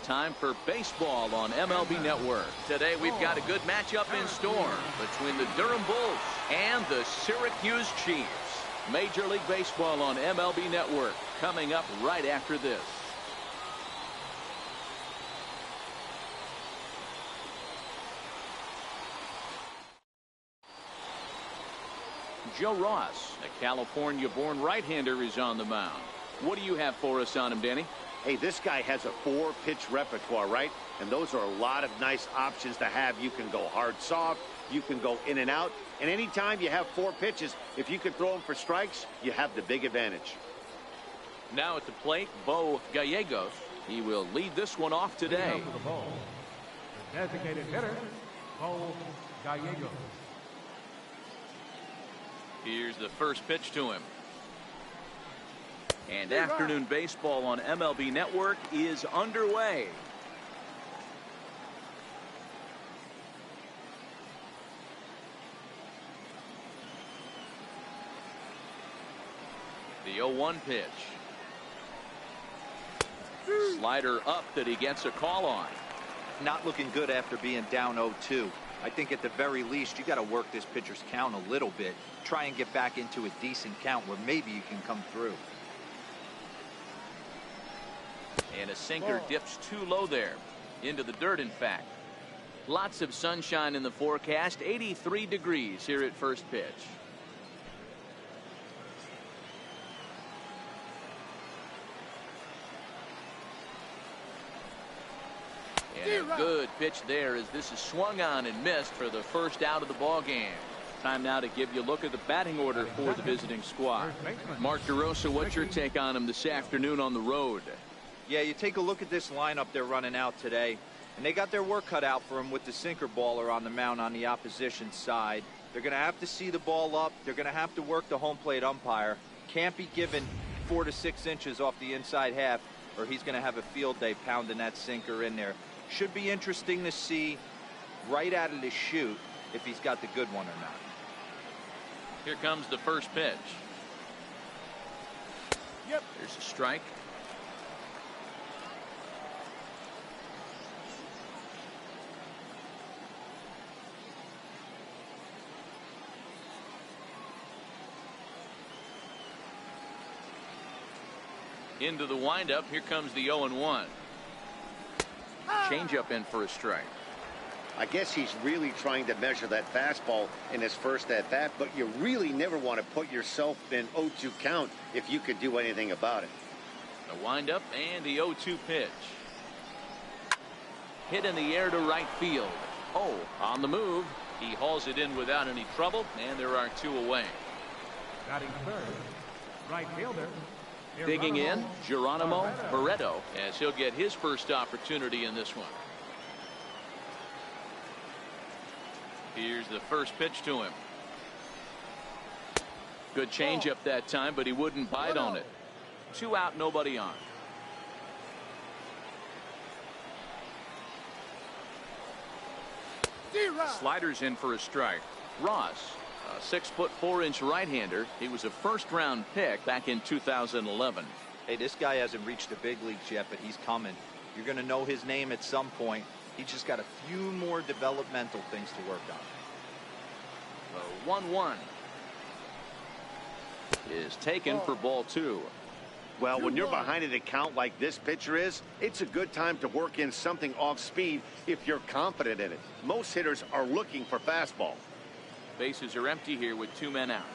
It's time for baseball on MLB Network. Today we've got a good matchup in store between the Durham Bulls and the Syracuse Chiefs. Major League Baseball on MLB Network coming up right after this. Joe Ross, a California-born right-hander, is on the mound. What do you have for us on him, Danny? Hey, this guy has a 4-pitch repertoire, right? And those are a lot of nice options to have. You can go hard, soft. You can go in and out. And anytime you have 4 pitches, if you can throw them for strikes, you have the big advantage. Now at the plate, Bo Gallegos. He will lead this one off today. For the Bulls, the designated hitter, Bo Gallegos. Here's the first pitch to him. And afternoon baseball on MLB Network is underway. The 0-1 pitch. Slider up that he gets a call on. Not looking good after being down 0-2. I think at the very least you got to work this pitcher's count a little bit. Try and get back into a decent count where maybe you can come through. And a sinker dips too low there. Into the dirt, in fact. Lots of sunshine in the forecast. 83 degrees here at first pitch. And a good pitch there as this is swung on and missed for the first out of the ball game. Time now to give you a look at the batting order for the visiting squad. Mark DeRosa, what's your take on him this afternoon on the road? Yeah, you take a look at this lineup they're running out today, and they got their work cut out for them with the sinker baller on the mound on the opposition side. They're going to have to see the ball up. They're going to have to work the home plate umpire. Can't be given 4 to 6 inches off the inside half, or he's going to have a field day pounding that sinker in there. Should be interesting to see right out of the chute if he's got the good one or not. Here comes the first pitch. Yep. There's a strike. Into the windup. Here comes the 0-1. Changeup in for a strike. I guess he's really trying to measure that fastball in his first at-bat, but you really never want to put yourself in 0-2 count if you could do anything about it. The windup and the 0-2 pitch. Hit in the air to right field. Oh, on the move. He hauls it in without any trouble, and there are 2 away. Batting third, right fielder. Digging in, Geronimo Barreto, as he'll get his first opportunity in this one. Here's the first pitch to him. Good changeup that time, but he wouldn't bite on it. 2 out, nobody on. Sliders in for a strike. Ross, a 6'4" right-hander. He was a first-round pick back in 2011. Hey, this guy hasn't reached the big leagues yet, but he's coming. You're going to know his name at some point. He's just got a few more developmental things to work on. The 1-1 is taken for ball 2. Well, when you're behind an account like this pitcher is, it's a good time to work in something off speed if you're confident in it. Most hitters are looking for fastball. Bases are empty here with 2 men out.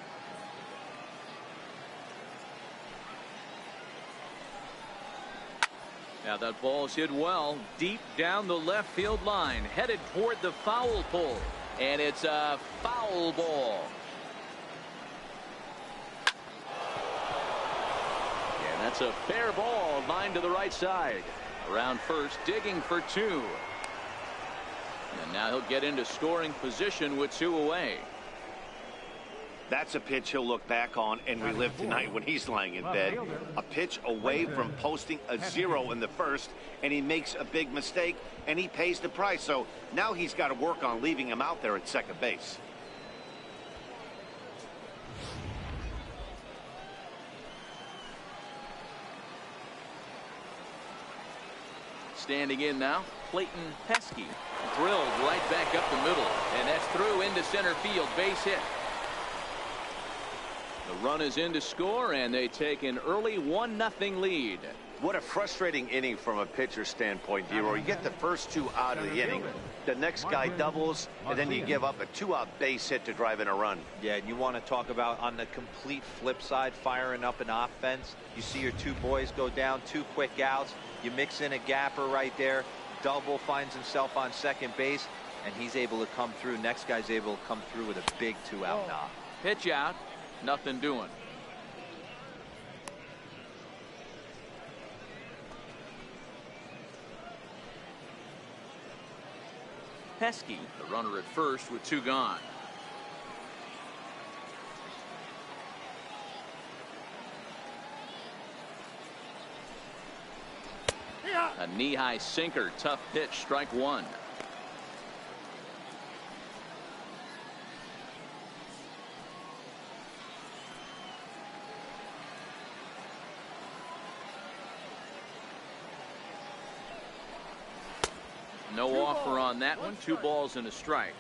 Now that ball's hit well deep down the left field line, headed toward the foul pole, and it's a foul ball. And that's a fair ball, line to the right side. Around first, digging for 2. And now he'll get into scoring position with 2 away. That's a pitch he'll look back on and relive tonight when he's lying in bed. A pitch away from posting a 0 in the first, and he makes a big mistake, and he pays the price. So now he's got to work on leaving him out there at second base. Standing in now, Clayton Pesky. Drilled right back up the middle, and that's through into center field. Base hit. The run is in to score, and they take an early 1-0 lead. What a frustrating inning from a pitcher's standpoint, Dero. You get the first two out of the inning. The next guy doubles, and then you give up a 2-out base hit to drive in a run. Yeah, and you want to talk about on the complete flip side, firing up an offense. You see your two boys go down, 2 quick outs. You mix in a gapper right there. Double finds himself on second base, and he's able to come through. Next guy's able to come through with a big 2-out knock. Pitch out, nothing doing. Pesky, the runner at first with 2 gone. A knee-high sinker, tough pitch, strike 1. No offer on that one. 2 balls and a strike.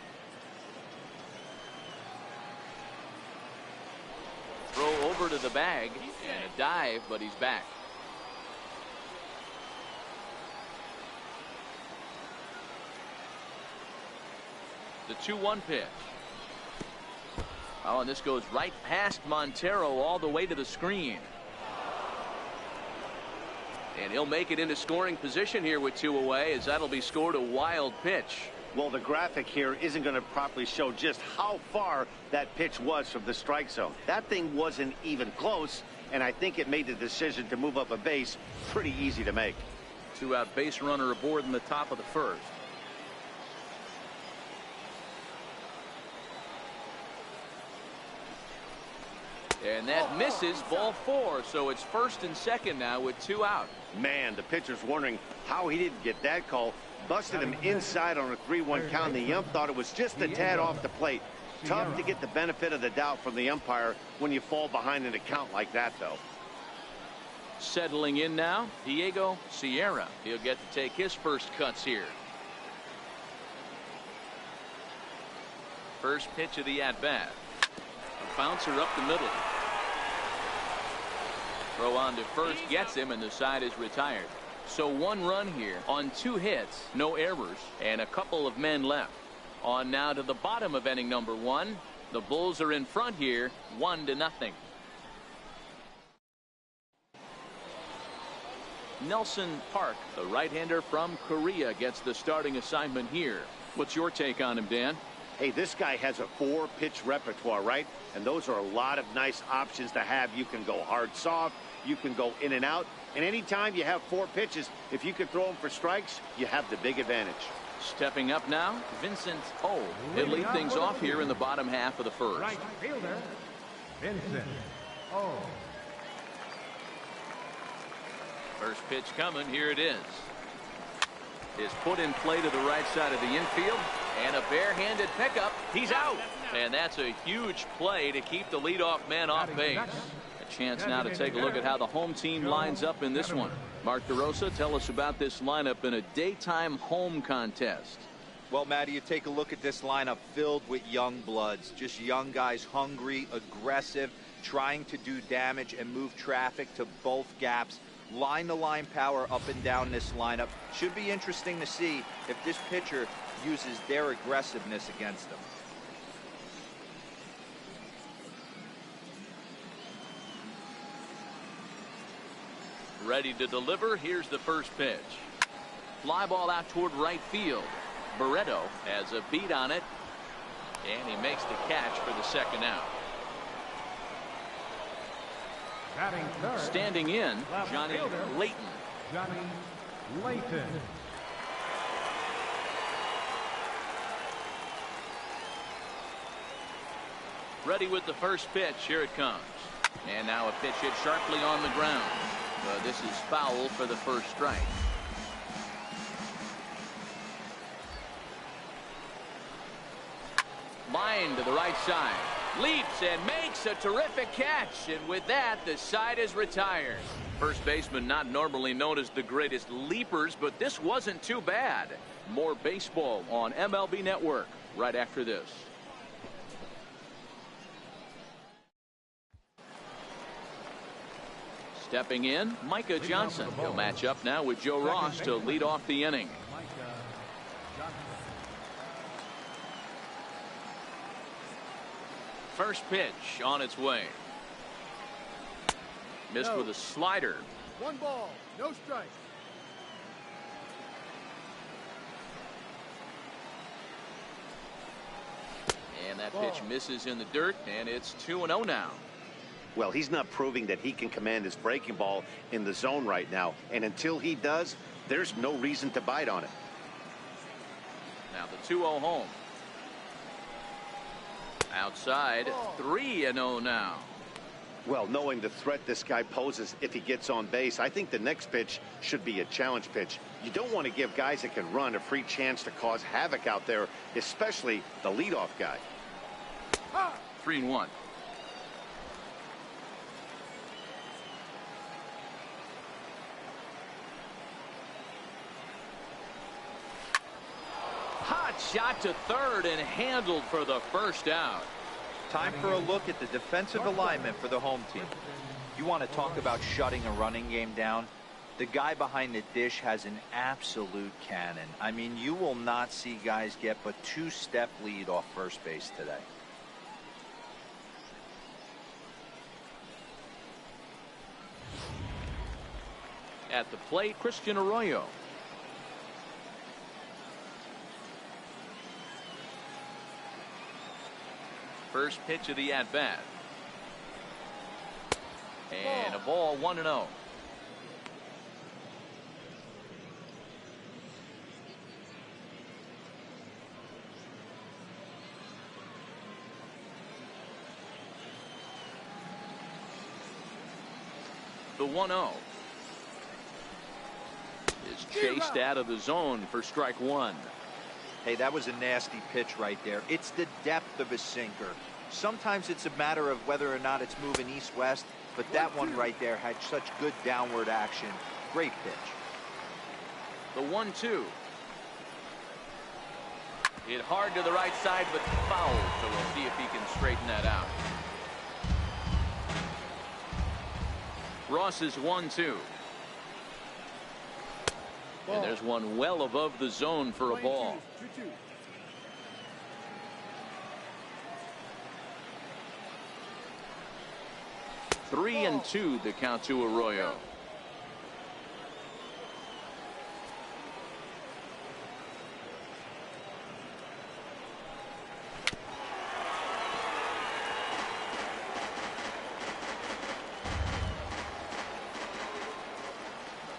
Throw over to the bag and a dive, but he's back. The 2-1 pitch. Oh, and this goes right past Montero all the way to the screen. And he'll make it into scoring position here with 2 away, as that'll be scored a wild pitch. Well, the graphic here isn't going to properly show just how far that pitch was from the strike zone. That thing wasn't even close, and I think it made the decision to move up a base pretty easy to make. 2-out base runner aboard in the top of the first. And that misses, ball 4, so it's first and second now with 2 out. Man, the pitcher's wondering how he didn't get that call. Busted him inside on a 3-1 count. The ump thought it was just a tad off the plate. Tough to get the benefit of the doubt from the umpire when you fall behind in a count like that, though. Settling in now, Diego Sierra. He'll get to take his first cuts here. First pitch of the at-bat. A bouncer up the middle. Throw on to first gets him, and the side is retired. So 1 run here on 2 hits, no errors, and a couple of men left. On now to the bottom of inning number 1. The Bulls are in front here, 1-0. Nelson Park, the right-hander from Korea, gets the starting assignment here. What's your take on him, Dan? Hey, this guy has a 4-pitch repertoire, right? And those are a lot of nice options to have. You can go hard, soft. You can go in and out. And anytime you have 4 pitches, if you can throw them for strikes, you have the big advantage. Stepping up now, Vincent O. He'll lead things off here in the bottom half of the first. Right fielder, Vincent O. First pitch coming. Here it is. Is put in play to the right side of the infield, and a barehanded pickup. He's out, and that's a huge play to keep the leadoff man off base. A chance now to take a look at how the home team lines up in this one. Mark DeRosa, tell us about this lineup in a daytime home contest. Well, Matty, you take a look at this lineup filled with young bloods, just young guys, hungry, aggressive, trying to do damage and move traffic to both gaps. Line-to-line power up and down this lineup. Should be interesting to see if this pitcher uses their aggressiveness against them. Ready to deliver. Here's the first pitch. Fly ball out toward right field. Barreto has a beat on it, and he makes the catch for the second out. Batting third, standing in, Johnny Layton. Johnny Layton. Ready with the first pitch. Here it comes. And now a pitch hit sharply on the ground. This is foul for the first strike. Line to the right side. Leaps and makes a terrific catch. And with that, the side is retired. First baseman not normally known as the greatest leapers, but this wasn't too bad. More baseball on MLB Network right after this. Stepping in, Micah Johnson. He'll match up now with Joe Ross to lead off the inning. First pitch on its way. Missed with a slider. 1 ball, no strike. And that pitch misses in the dirt, and it's 2-0 now. Well, he's not proving that he can command his breaking ball in the zone right now. And until he does, there's no reason to bite on it. Now the 2-0 home. Outside, 3-0 now. Well, knowing the threat this guy poses if he gets on base, I think the next pitch should be a challenge pitch. You don't want to give guys that can run a free chance to cause havoc out there, especially the leadoff guy. 3-1. Hot shot to third and handled for the first out. Time for a look at the defensive alignment for the home team. You want to talk about shutting a running game down? The guy behind the dish has an absolute cannon. I mean, you will not see guys get but 2-step lead off first base today. At the plate, Christian Arroyo. First pitch of the at-bat. And a ball, 1-0. The 1-0 is chased out of the zone for strike one. Hey, that was a nasty pitch right there. It's the depth of a sinker. Sometimes it's a matter of whether or not it's moving east-west, but that one right there had such good downward action. Great pitch. The 1-2. Hit hard to the right side, but foul. So we'll see if he can straighten that out. Ross's 1-2. And there's one well above the zone for a ball. 3-2 the count to Arroyo.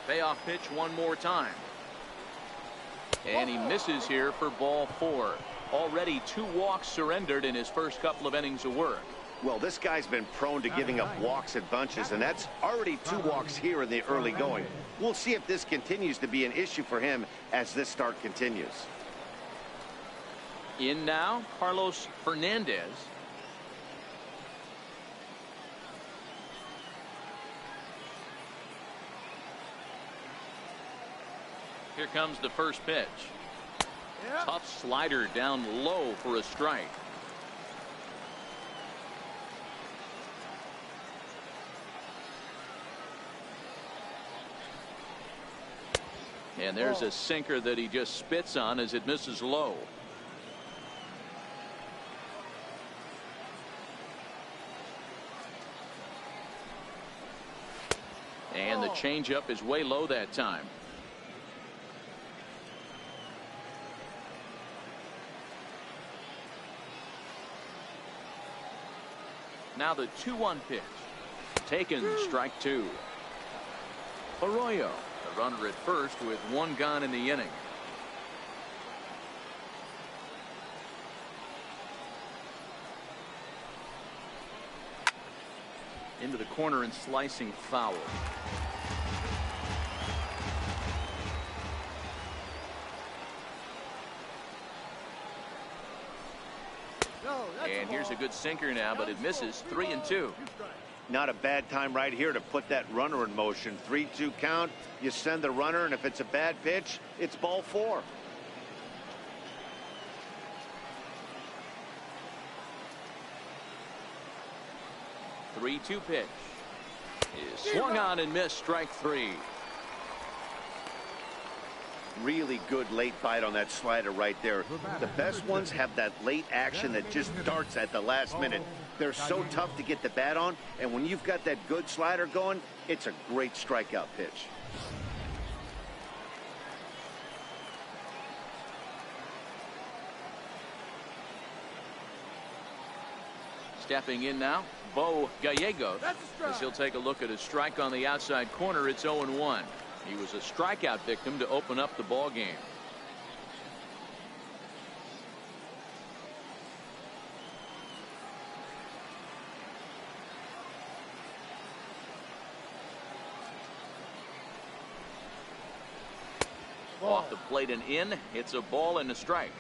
Payoff pitch one more time. And he misses here for ball 4. Already 2 walks surrendered in his first couple of innings of work. Well, this guy's been prone to giving up walks at bunches, and that's already 2 walks here in the early going. We'll see if this continues to be an issue for him as this start continues. In now, Carlos Fernandez. Here comes the first pitch. Tough slider down low for a strike. And there's a sinker that he just spits on as it misses low. And the changeup is way low that time. Now the 2-1 pitch. Taken, strike 2. Arroyo, the runner at first with 1 gone in the inning. Into the corner and slicing foul. And here's a good sinker now, but it misses. 3-2. Not a bad time right here to put that runner in motion. 3-2 count. You send the runner, and if it's a bad pitch, it's ball 4. The 3-2 pitch is swung on and missed. Strike 3. Really good late bite on that slider right there. The best ones have that late action that just darts at the last minute. They're so tough to get the bat on, and when you've got that good slider going, it's a great strikeout pitch. Stepping in now, Bo Gallegos, as he'll take a look at his strike on the outside corner. It's 0-1. He was a strikeout victim to open up the ball game. Off the plate and in. It's a ball and a strike.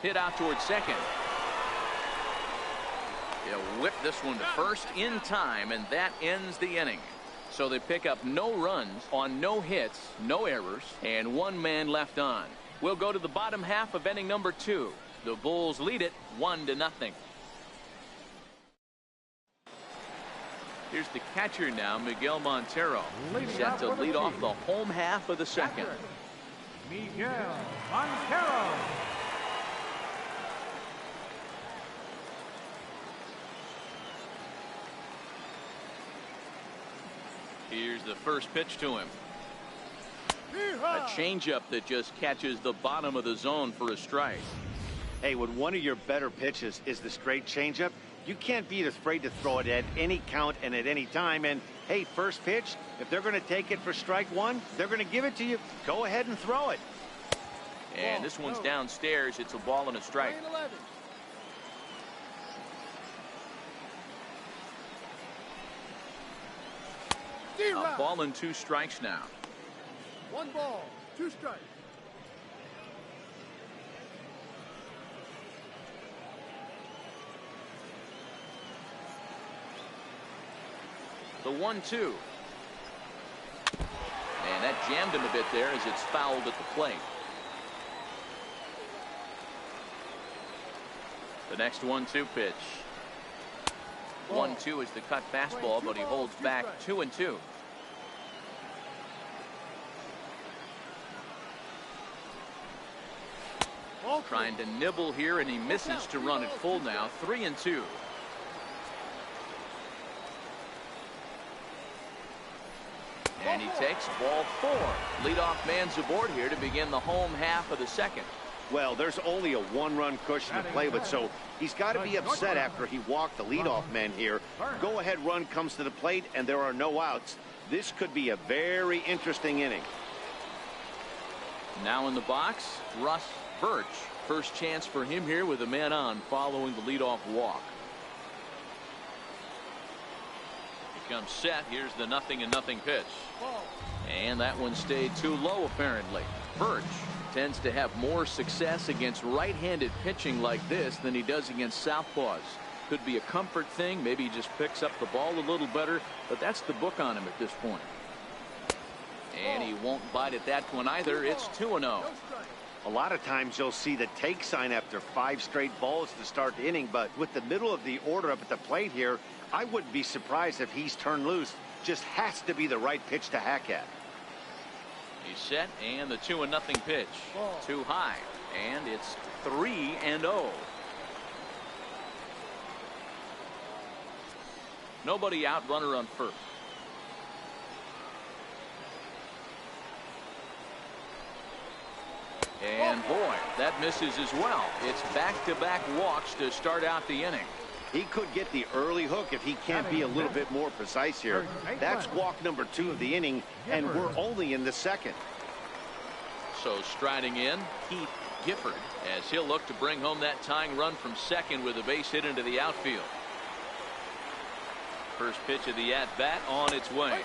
Hit out towards second. He'll whip this one to first in time, and that ends the inning. So they pick up no runs on no hits, no errors, and 1 man left on. We'll go to the bottom half of inning number 2. The Bulls lead it 1-0. Here's the catcher now, Miguel Montero. He's set to lead off the home half of the second. Miguel Montero. Here's the first pitch to him. A changeup that just catches the bottom of the zone for a strike. Hey, when one of your better pitches is the straight changeup, you can't be afraid to throw it at any count and at any time. And hey, first pitch, if they're going to take it for strike 1, they're going to give it to you. Go ahead and throw it. And this one's downstairs. It's a ball and a strike. A ball and 2 strikes now. 1 ball, 2 strikes. The 1-2. And that jammed him a bit there as it's fouled at the plate. The next 1-2 pitch. 1-2 is the cut fastball, but he holds back 2-2. Trying to nibble here, and he misses to run it full now. 3-2. And he takes ball 4. Leadoff man's aboard here to begin the home half of the second. Well, there's only a 1-run cushion to play with, so he's got to be upset after he walked the leadoff man here. Go-ahead run comes to the plate, and there are no outs. This could be a very interesting inning. Now in the box, Russ Birch. First chance for him here with a man on following the leadoff walk. He comes set. Here's the 0-0 pitch. And that one stayed too low, apparently. Birch tends to have more success against right-handed pitching like this than he does against southpaws. Could be a comfort thing. Maybe he just picks up the ball a little better, but that's the book on him at this point. And he won't bite at that one either. It's 2-0. A lot of times you'll see the take sign after 5 straight balls to start the inning, but with the middle of the order up at the plate here, I wouldn't be surprised if he's turned loose. Just has to be the right pitch to hack at. He's set, and the 2-0 pitch. Too high, and it's 3-0. Nobody out, runner on first. And boy, that misses as well. It's back-to-back walks to start out the inning. He could get the early hook if he can't be a little bit more precise here. That's walk number 2 of the inning, and we're only in the second. So striding in, Keith Gifford, as he'll look to bring home that tying run from second with a base hit into the outfield. First pitch of the at-bat on its way.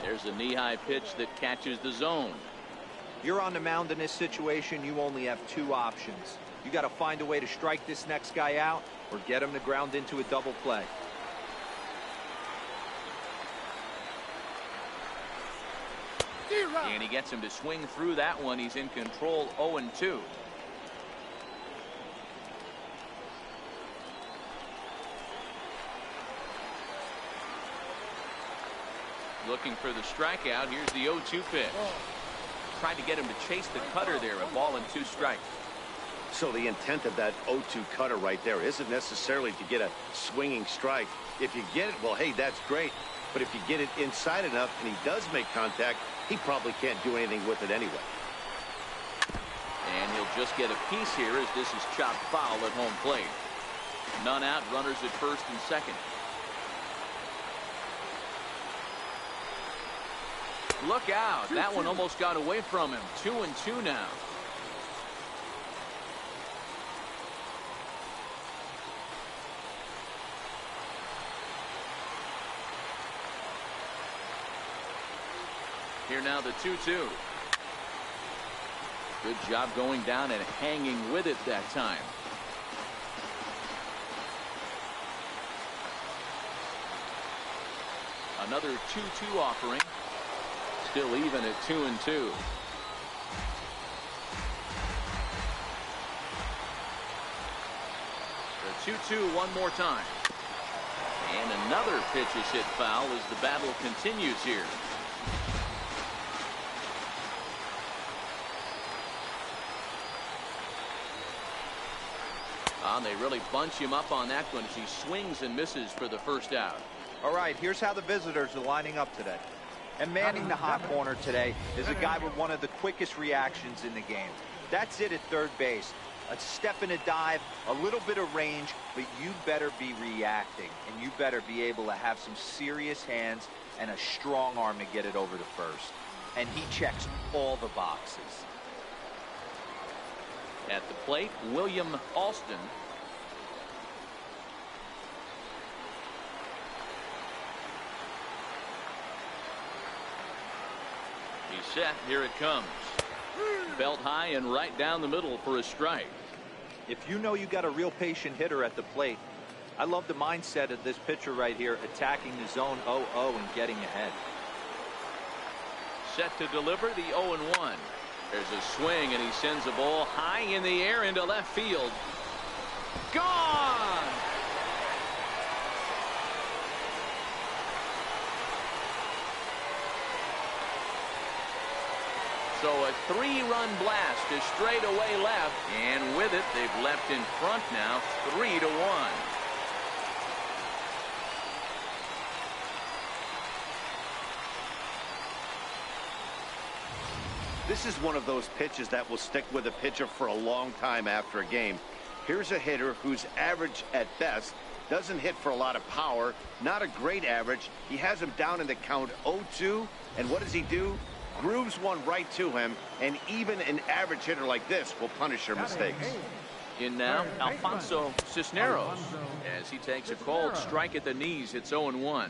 There's a knee-high pitch that catches the zone. You're on the mound in this situation. You only have two options. You got to find a way to strike this next guy out or get him to ground into a double play. And he gets him to swing through that one. He's in control, 0-2. Looking for the strikeout. Here's the 0-2 pitch. Tried to get him to chase the cutter there. A ball and 2 strikes. So the intent of that 0-2 cutter right there isn't necessarily to get a swinging strike. If you get it, well, hey, that's great. But if you get it inside enough and he does make contact, he probably can't do anything with it anyway. And he'll just get a piece here as this is chopped foul at home plate. None out, runners at first and second. Look out. That one almost got away from him. 2-2 now. Here now the 2-2. Good job going down and hanging with it that time. Another 2-2 offering. Still even at 2-2. The 2-2 one more time. And another pitch is hit foul as the battle continues here. And they really bunch him up on that one as he swings and misses for the first out. All right, here's how the visitors are lining up today. And manning the hot corner today is a guy with one of the quickest reactions in the game. That's it at third base. A step and a dive, a little bit of range, but you better be reacting. And you better be able to have some serious hands and a strong arm to get it over to first. And he checks all the boxes. At the plate, William Alston. He's set. Here it comes. Belt high and right down the middle for a strike. If you know you got a real patient hitter at the plate, I love the mindset of this pitcher right here, attacking the zone 0-0 and getting ahead. Set to deliver the 0-1. There's a swing and he sends a ball high in the air into left field. Gone! So a 3-run blast to straightaway left, and with it they've left in front now 3-1. This is one of those pitches that will stick with a pitcher for a long time after a game. Here's a hitter who's average at best, doesn't hit for a lot of power, not a great average. He has him down in the count 0-2, and what does he do? Grooves one right to him, and even an average hitter like this will punish your mistakes. In now, Alfonso Cisneros, as he takes a cold strike at the knees. It's 0-1.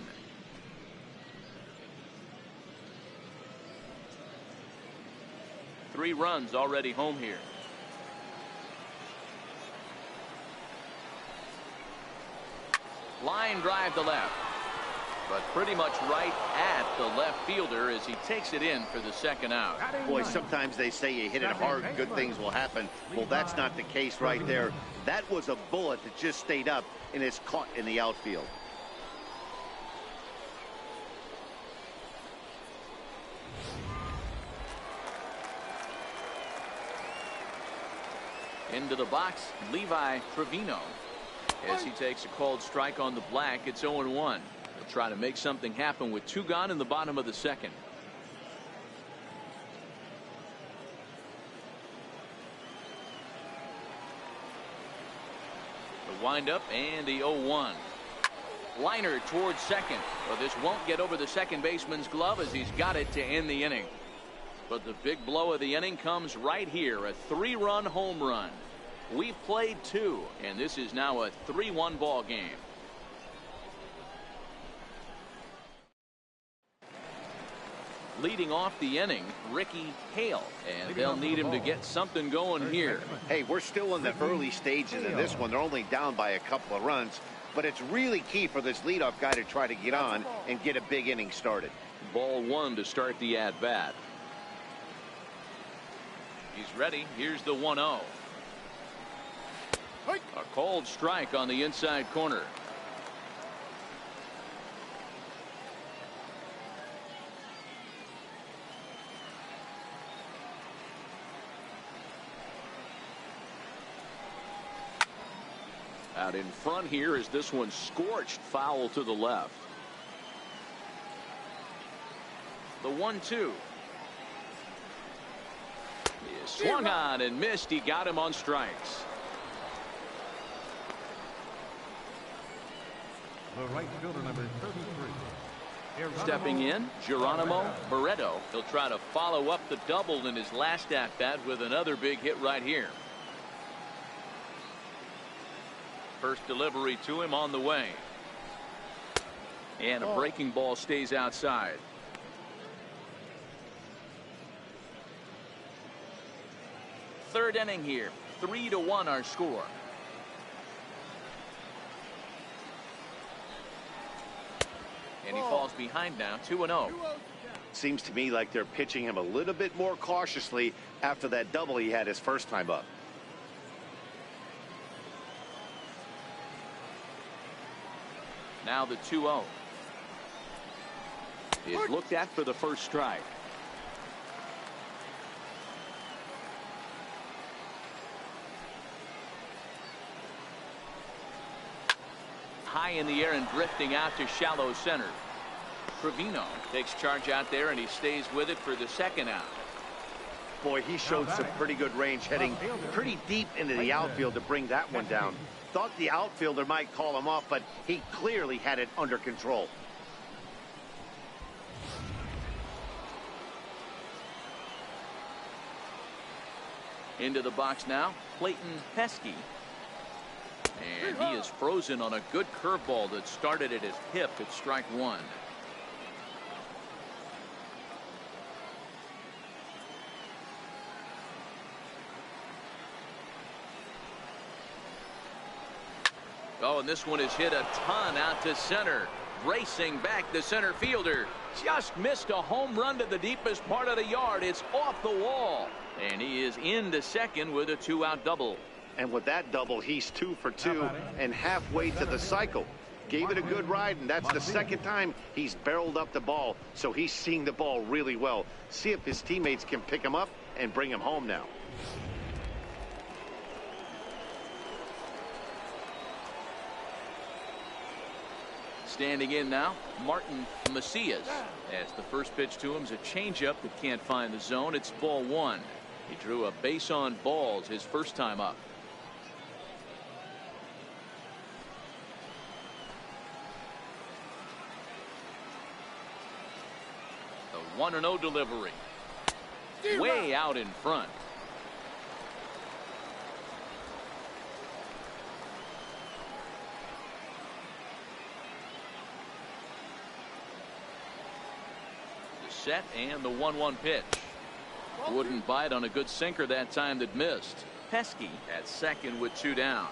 Three runs already home here. Line drive to left, but pretty much right at the left fielder as he takes it in for the second out. Boy, sometimes they say you hit it hard, good things will happen. Well, that's not the case right there. That was a bullet that just stayed up and is caught in the outfield. Into the box, Levi Trevino, as he takes a called strike on the black. It's 0-1. He'll try to make something happen with two gone in the bottom of the second. The windup and the 0-1. Liner towards second. Well, this won't get over the second baseman's glove as he's got it to end the inning. But the big blow of the inning comes right here, a 3-run home run. We played 2, and this is now a 3-1 ball game. Leading off the inning, Ricky Hale, and they'll need him to get something going here. Hey, we're still in the early stages of this one. They're only down by a couple of runs, but it's really key for this leadoff guy to try to get on and get a big inning started. Ball 1 to start the at-bat. He's ready. Here's the 1-0. A cold strike on the inside corner. Out in front here is this one scorched foul to the left. The 1-2. He is swung on and missed. He got him on strikes. The right fielder, number 33. Stepping in, Geronimo Barreto. He'll try to follow up the double in his last at-bat with another big hit right here. First delivery to him on the way. And a breaking ball stays outside. Third inning here. 3-1 our score. And he falls behind now, 2-0. Seems to me like they're pitching him a little bit more cautiously after that double he had his first time up. Now the 2-0 is looked at for the first strike. High in the air and drifting out to shallow center. Trevino takes charge out there, and he stays with it for the second out. Boy, he showed some pretty good range, heading pretty deep into the outfield to bring that one down. Thought the outfielder might call him off, but he clearly had it under control. Into the box now, Clayton Pesky. And he is frozen on a good curveball that started at his hip at strike 1. Oh, and this one is hit a ton out to center. Racing back the center fielder. Just missed a home run to the deepest part of the yard. It's off the wall. And he is into second with a 2-out double. And with that double, he's 2 for 2 and halfway to the cycle. Gave it a good ride, and that's the second time he's barreled up the ball. So he's seeing the ball really well. See if his teammates can pick him up and bring him home now. Standing in now, Martin Macias. As the first pitch to him is a changeup that can't find the zone. It's ball 1. He drew a base on balls his first time up. The 1-0 delivery. Way out in front. Set and the 1-1 pitch. Wouldn't bite on a good sinker that time that missed. Pesky at second with 2 down.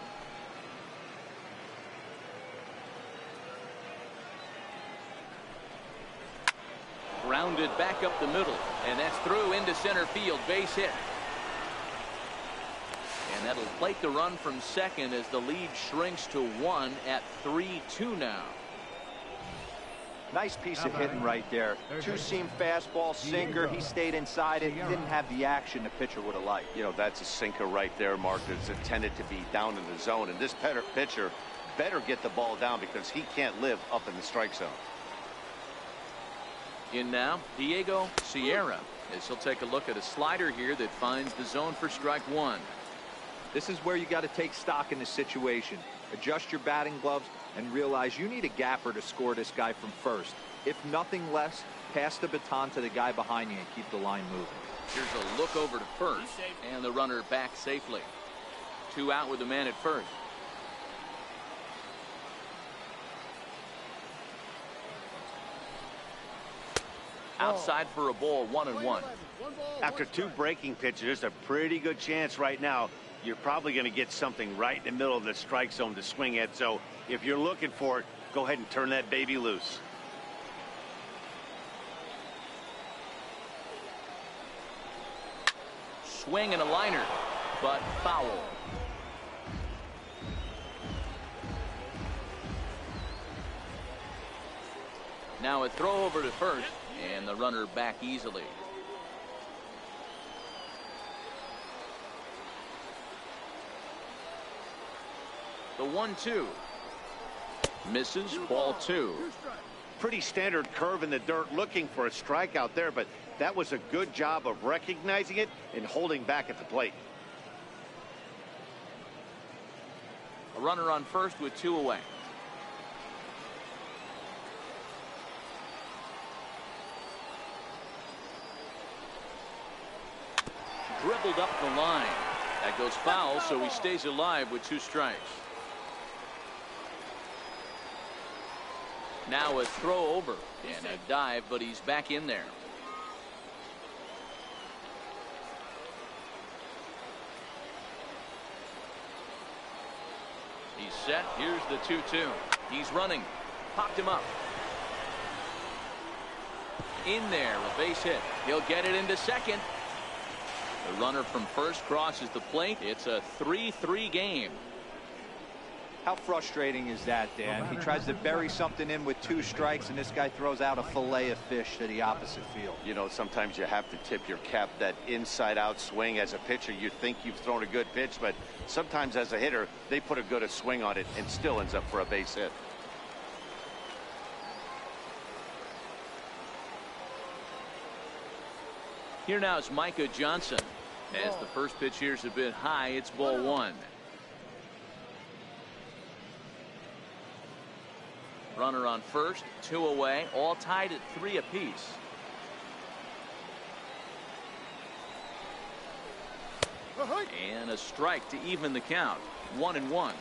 Grounded back up the middle, and that's through into center field. Base hit. And that'll plate the run from second as the lead shrinks to 1 at 3-2 now. Nice piece of hitting right there. Two-seam fastball, sinker. He stayed inside it. He didn't have the action the pitcher would have liked. You know, that's a sinker right there, Mark. It's intended to be down in the zone. And this pitcher better get the ball down because he can't live up in the strike zone. In now, Diego Sierra, as he'll take a look at a slider here that finds the zone for strike 1. This is where you got to take stock in the situation. Adjust your batting gloves, and realize you need a gapper to score this guy from first. If nothing less, pass the baton to the guy behind you and keep the line moving. Here's a look over to first, and the runner back safely. 2 out with the man at first. Outside for a ball, 1-1. After 2 breaking pitches, there's a pretty good chance right now you're probably going to get something right in the middle of the strike zone to swing at. So if you're looking for it, go ahead and turn that baby loose. Swing and a liner, but foul. Now a throw over to first, and the runner back easily. The 1-2. Misses, ball 2. Pretty standard curve in the dirt, looking for a strikeout there, but that was a good job of recognizing it and holding back at the plate. A runner on first with 2 away. Dribbled up the line. That goes foul, so he stays alive with 2 strikes. Now a throw over and a dive, but he's back in there. He's set. Here's the 2-2. He's running. Popped him up. In there, a base hit. He'll get it into second. The runner from first crosses the plate. It's a 3-3 game. How frustrating is that, Dan? He tries to bury something in with 2 strikes, and this guy throws out a fillet of fish to the opposite field. You know, sometimes you have to tip your cap. That inside-out swing as a pitcher, you think you've thrown a good pitch, but sometimes as a hitter, they put a good swing on it and still ends up for a base hit. Here now is Micah Johnson. As the first pitch here's a bit high, it's ball 1. Runner on first, 2 away, all tied at 3 apiece. And a strike to even the count. 1-1.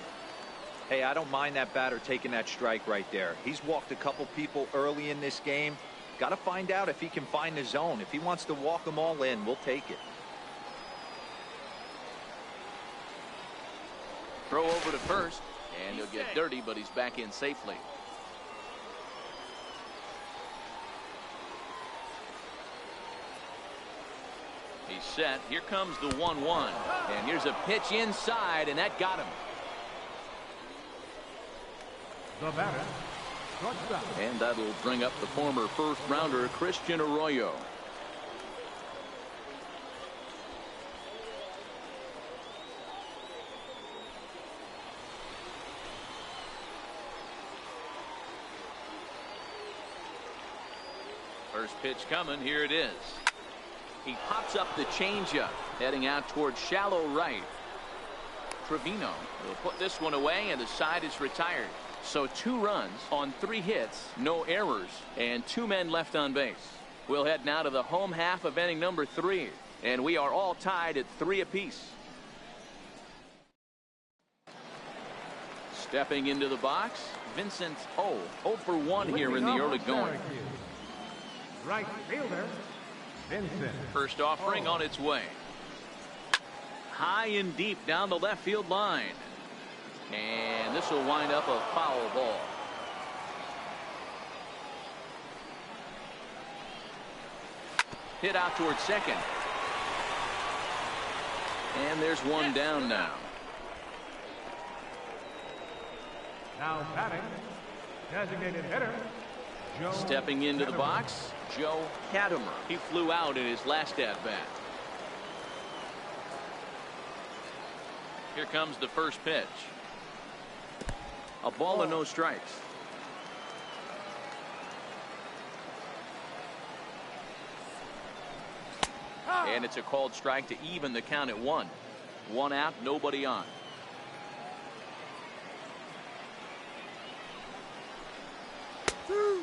Hey, I don't mind that batter taking that strike right there. He's walked a couple people early in this game. Got to find out if he can find the zone. If he wants to walk them all in, we'll take it. Throw over to first, and he'll get dirty, but he's back in safely. He's set. Here comes the 1-1. And here's a pitch inside, and that got him. The batter, shortstop. And that'll bring up the former first-rounder, Christian Arroyo. First pitch coming. Here it is. He pops up the changeup, heading out towards shallow right. Trevino will put this one away, and the side is retired. So 2 runs on 3 hits, no errors, and 2 men left on base. We'll head now to the home half of inning number 3, and we are all tied at 3 apiece. Stepping into the box, Vincent 0 for 1 here in the early going. Right fielder, Vincent. First offering on its way. High and deep down the left field line. And this will wind up a foul ball. Hit out towards second. And there's one down now. Now batting, designated hitter, Joe. Stepping into the box, Joe Katimer. He flew out in his last at-bat. Here comes the first pitch. A ball and no strikes. And it's a called strike to even the count at 1. 1 out, nobody on.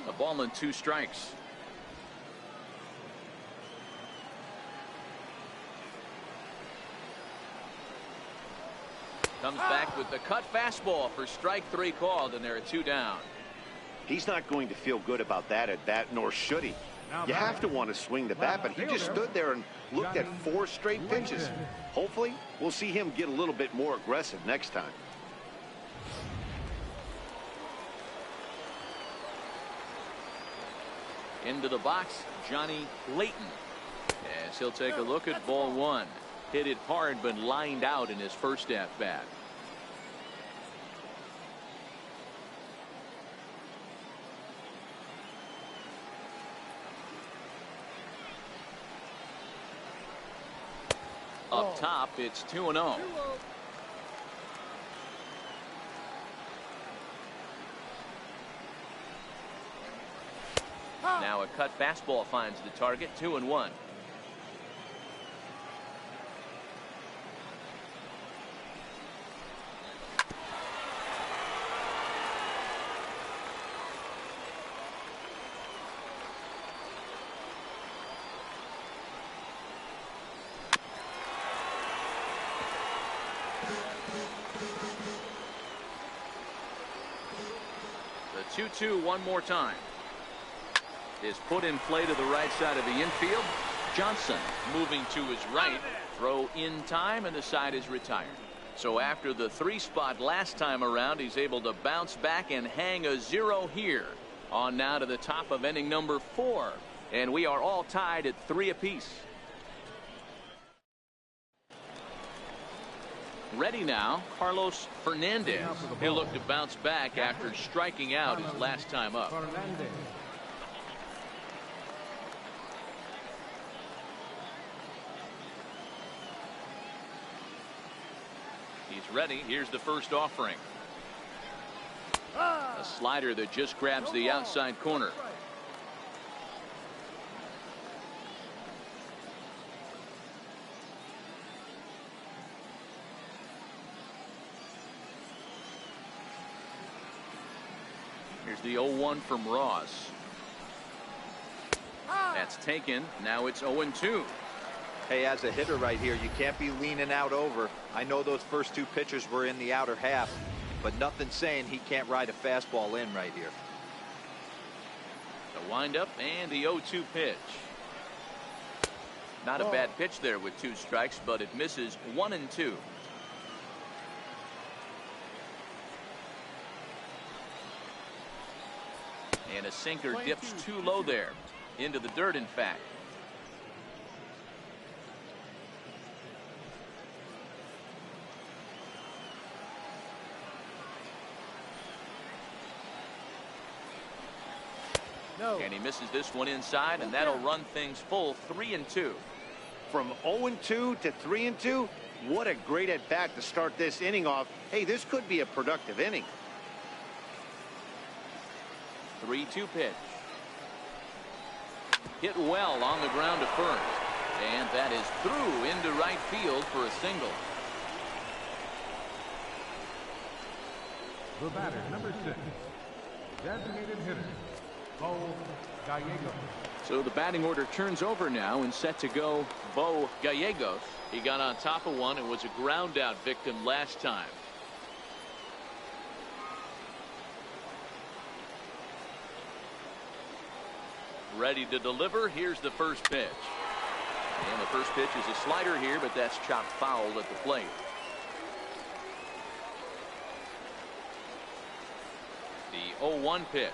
A ball and 2 strikes. Comes back with the cut fastball for strike 3 called, and there are 2 down. He's not going to feel good about that at bat, nor should he. You have to want to swing the bat, but he just stood there and looked at 4 straight pitches. Hopefully, we'll see him get a little bit more aggressive next time. Into the box, Johnny Layton. As he'll take a look at ball 1. Hit it hard, but lined out in his first at bat. Up top, it's 2-0. Now a cut fastball finds the target. 2-1. The 2-2 one more time. Is put in play to the right side of the infield. Johnson moving to his right. Throw in time, and the side is retired. So after the 3 spot last time around, he's able to bounce back and hang a 0 here. On now to the top of inning number 4. And we are all tied at 3 apiece. Ready now, Carlos Fernandez. He'll look to bounce back after striking out his last time up. He's ready. Here's the first offering. A slider that just grabs the outside corner. Here's the 0-1 from Ross. That's taken. Now it's 0-2. Hey, as a hitter right here, you can't be leaning out over. I know those first 2 pitchers were in the outer half, but nothing saying he can't ride a fastball in right here. The windup and the 0-2 pitch. Not a bad pitch there with 2 strikes, but it misses 1-2. And a sinker dips too low there. Into the dirt, in fact. And he misses this one inside, and that'll run things full. 3-2. From 0-2 to 3-2, what a great at bat to start this inning off. Hey, this could be a productive inning. 3-2 pitch. Hit well on the ground to first, and that is through into right field for a single. The batter, number 6, designated hitter, Bo Gallegos. So the batting order turns over now, and set to go Bo Gallegos. He got on top of one and was a ground out victim last time. Ready to deliver. Here's the first pitch. And the first pitch is a slider here, but that's chopped foul at the plate. The 0-1 pitch.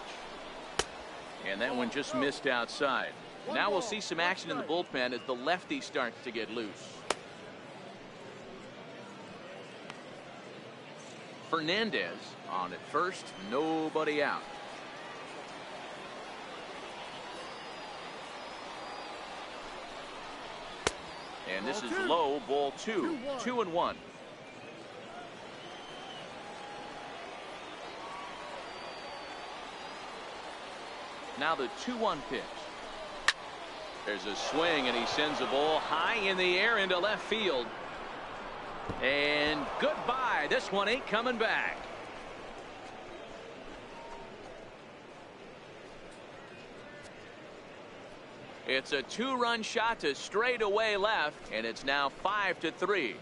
And that one just missed outside. Now we'll see some action in the bullpen as the lefty starts to get loose. Fernandez on at first, nobody out. And this is low, ball 2. 2-1. Now the 2-1 pitch. There's a swing, and he sends the ball high in the air into left field. And goodbye. This one ain't coming back. It's a two-run shot to straightaway left, and it's now 5-3.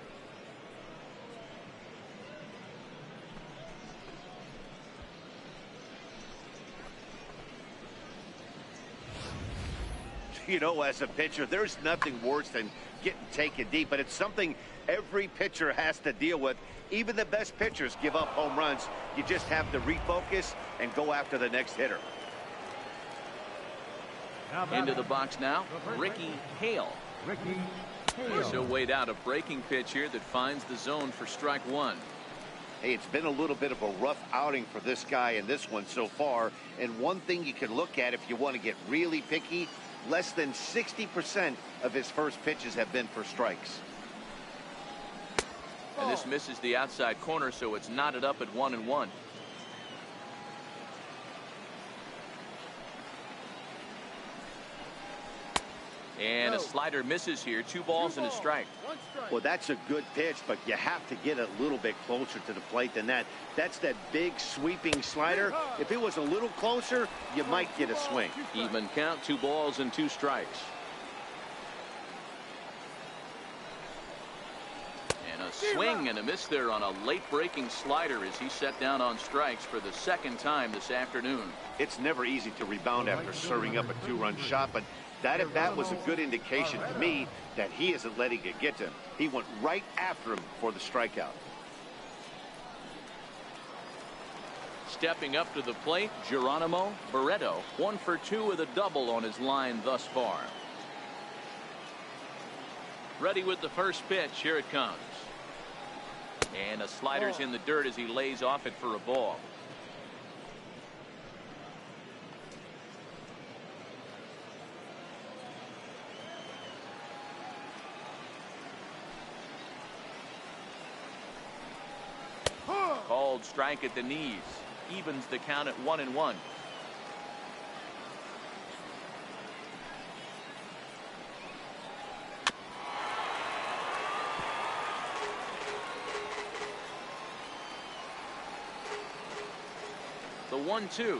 You know, as a pitcher, there's nothing worse than getting taken deep, but it's something every pitcher has to deal with. Even the best pitchers give up home runs. You just have to refocus and go after the next hitter. Into the box now, Ricky Hale. He'll wait out a breaking pitch here that finds the zone for strike one. Hey, it's been a little bit of a rough outing for this guy in this one so far. And one thing you can look at if you want to get really picky, less than 60% of his first pitches have been for strikes. And this misses the outside corner, so it's knotted up at 1-1. And a slider misses here. 2 balls and a strike. Well, that's a good pitch, but you have to get a little bit closer to the plate than that. That's that big sweeping slider. If it was a little closer, you might get a swing. Even count, 2 balls and 2 strikes. And a swing and a miss there on a late breaking slider as he set down on strikes for the second time this afternoon. It's never easy to rebound after serving up a 2-run shot, but that at bat was a good indication to me that he isn't letting it get to him. He went right after him for the strikeout. Stepping up to the plate, Geronimo Barreto, 1 for 2 with a double on his line thus far. Ready with the first pitch. Here it comes. And a slider's in the dirt as he lays off it for a ball. Called strike at the knees. Evens the count at 1-1. The 1-2.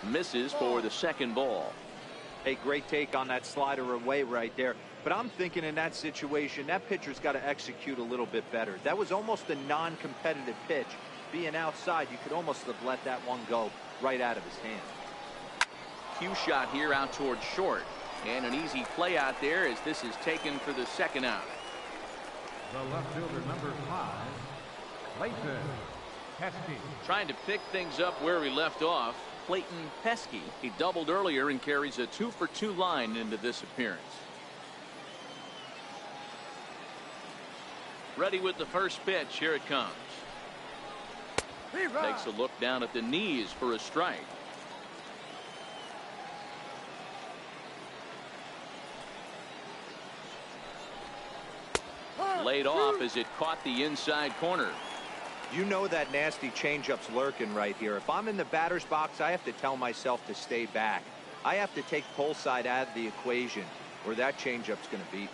Misses for the second ball. Hey, great take on that slider away right there. But I'm thinking in that situation, that pitcher's got to execute a little bit better. That was almost a non-competitive pitch. Being outside, you could almost have let that one go right out of his hand. Cue shot here out towards short. And an easy play out there as this is taken for the second out. The left fielder, number 5, Clayton Pesky. Trying to pick things up where we left off, Clayton Pesky. He doubled earlier and carries a 2 for 2 line into this appearance. Ready with the first pitch. Here it comes. Takes a look down at the knees for a strike. Laid off as it caught the inside corner. You know that nasty changeup's lurking right here. If I'm in the batter's box, I have to tell myself to stay back. I have to take pull side out of the equation, or that changeup's going to beat me.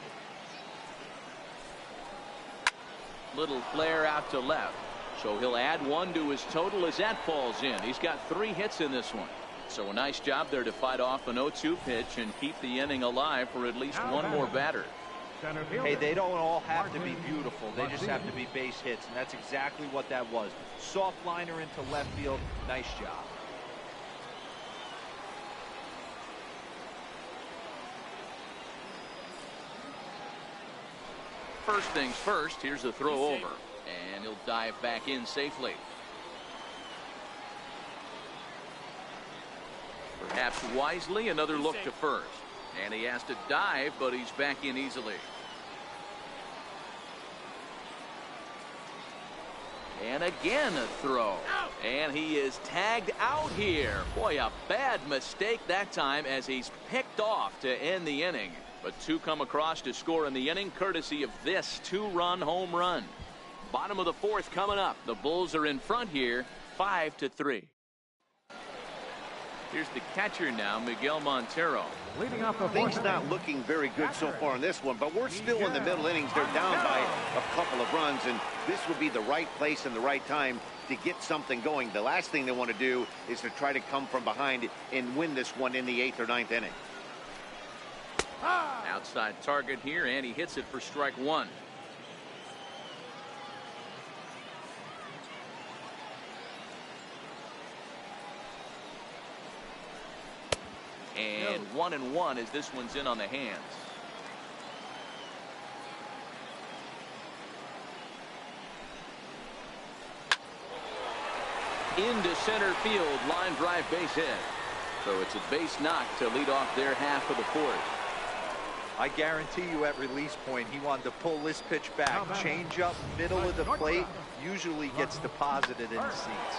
Little flare out to left. So he'll add 1 to his total as that falls in. He's got 3 hits in this one. So a nice job there to fight off an 0-2 pitch and keep the inning alive for at least one more batter. Hey, they don't all have to be beautiful. They just have to be base hits, and that's exactly what that was. Soft liner into left field. Nice job. First things first, here's a throw over, and he'll dive back in safely. Perhaps wisely, another look to first. And he has to dive, but he's back in easily. And again a throw. And he is tagged out here. Boy, a bad mistake that time as he's picked off to end the inning. But 2 come across to score in the inning courtesy of this 2-run home run. Bottom of the 4th coming up. The Bulls are in front here 5-3. Here's the catcher now, Miguel Montero. Leading off the Things not looking very good so far in this one, but we're still in the middle innings. They're down by a couple of runs, and this would be the right place and the right time to get something going. The last thing they want to do is to try to come from behind and win this one in the 8th or 9th inning. Outside target here, and he hits it for strike one. And 1-1 as this one's in on the hands. Into center field, line drive, base hit. So it's a base knock to lead off their half of the fourth. I guarantee you at release point he wanted to pull this pitch back. Change up middle of the plate usually gets deposited in the seats.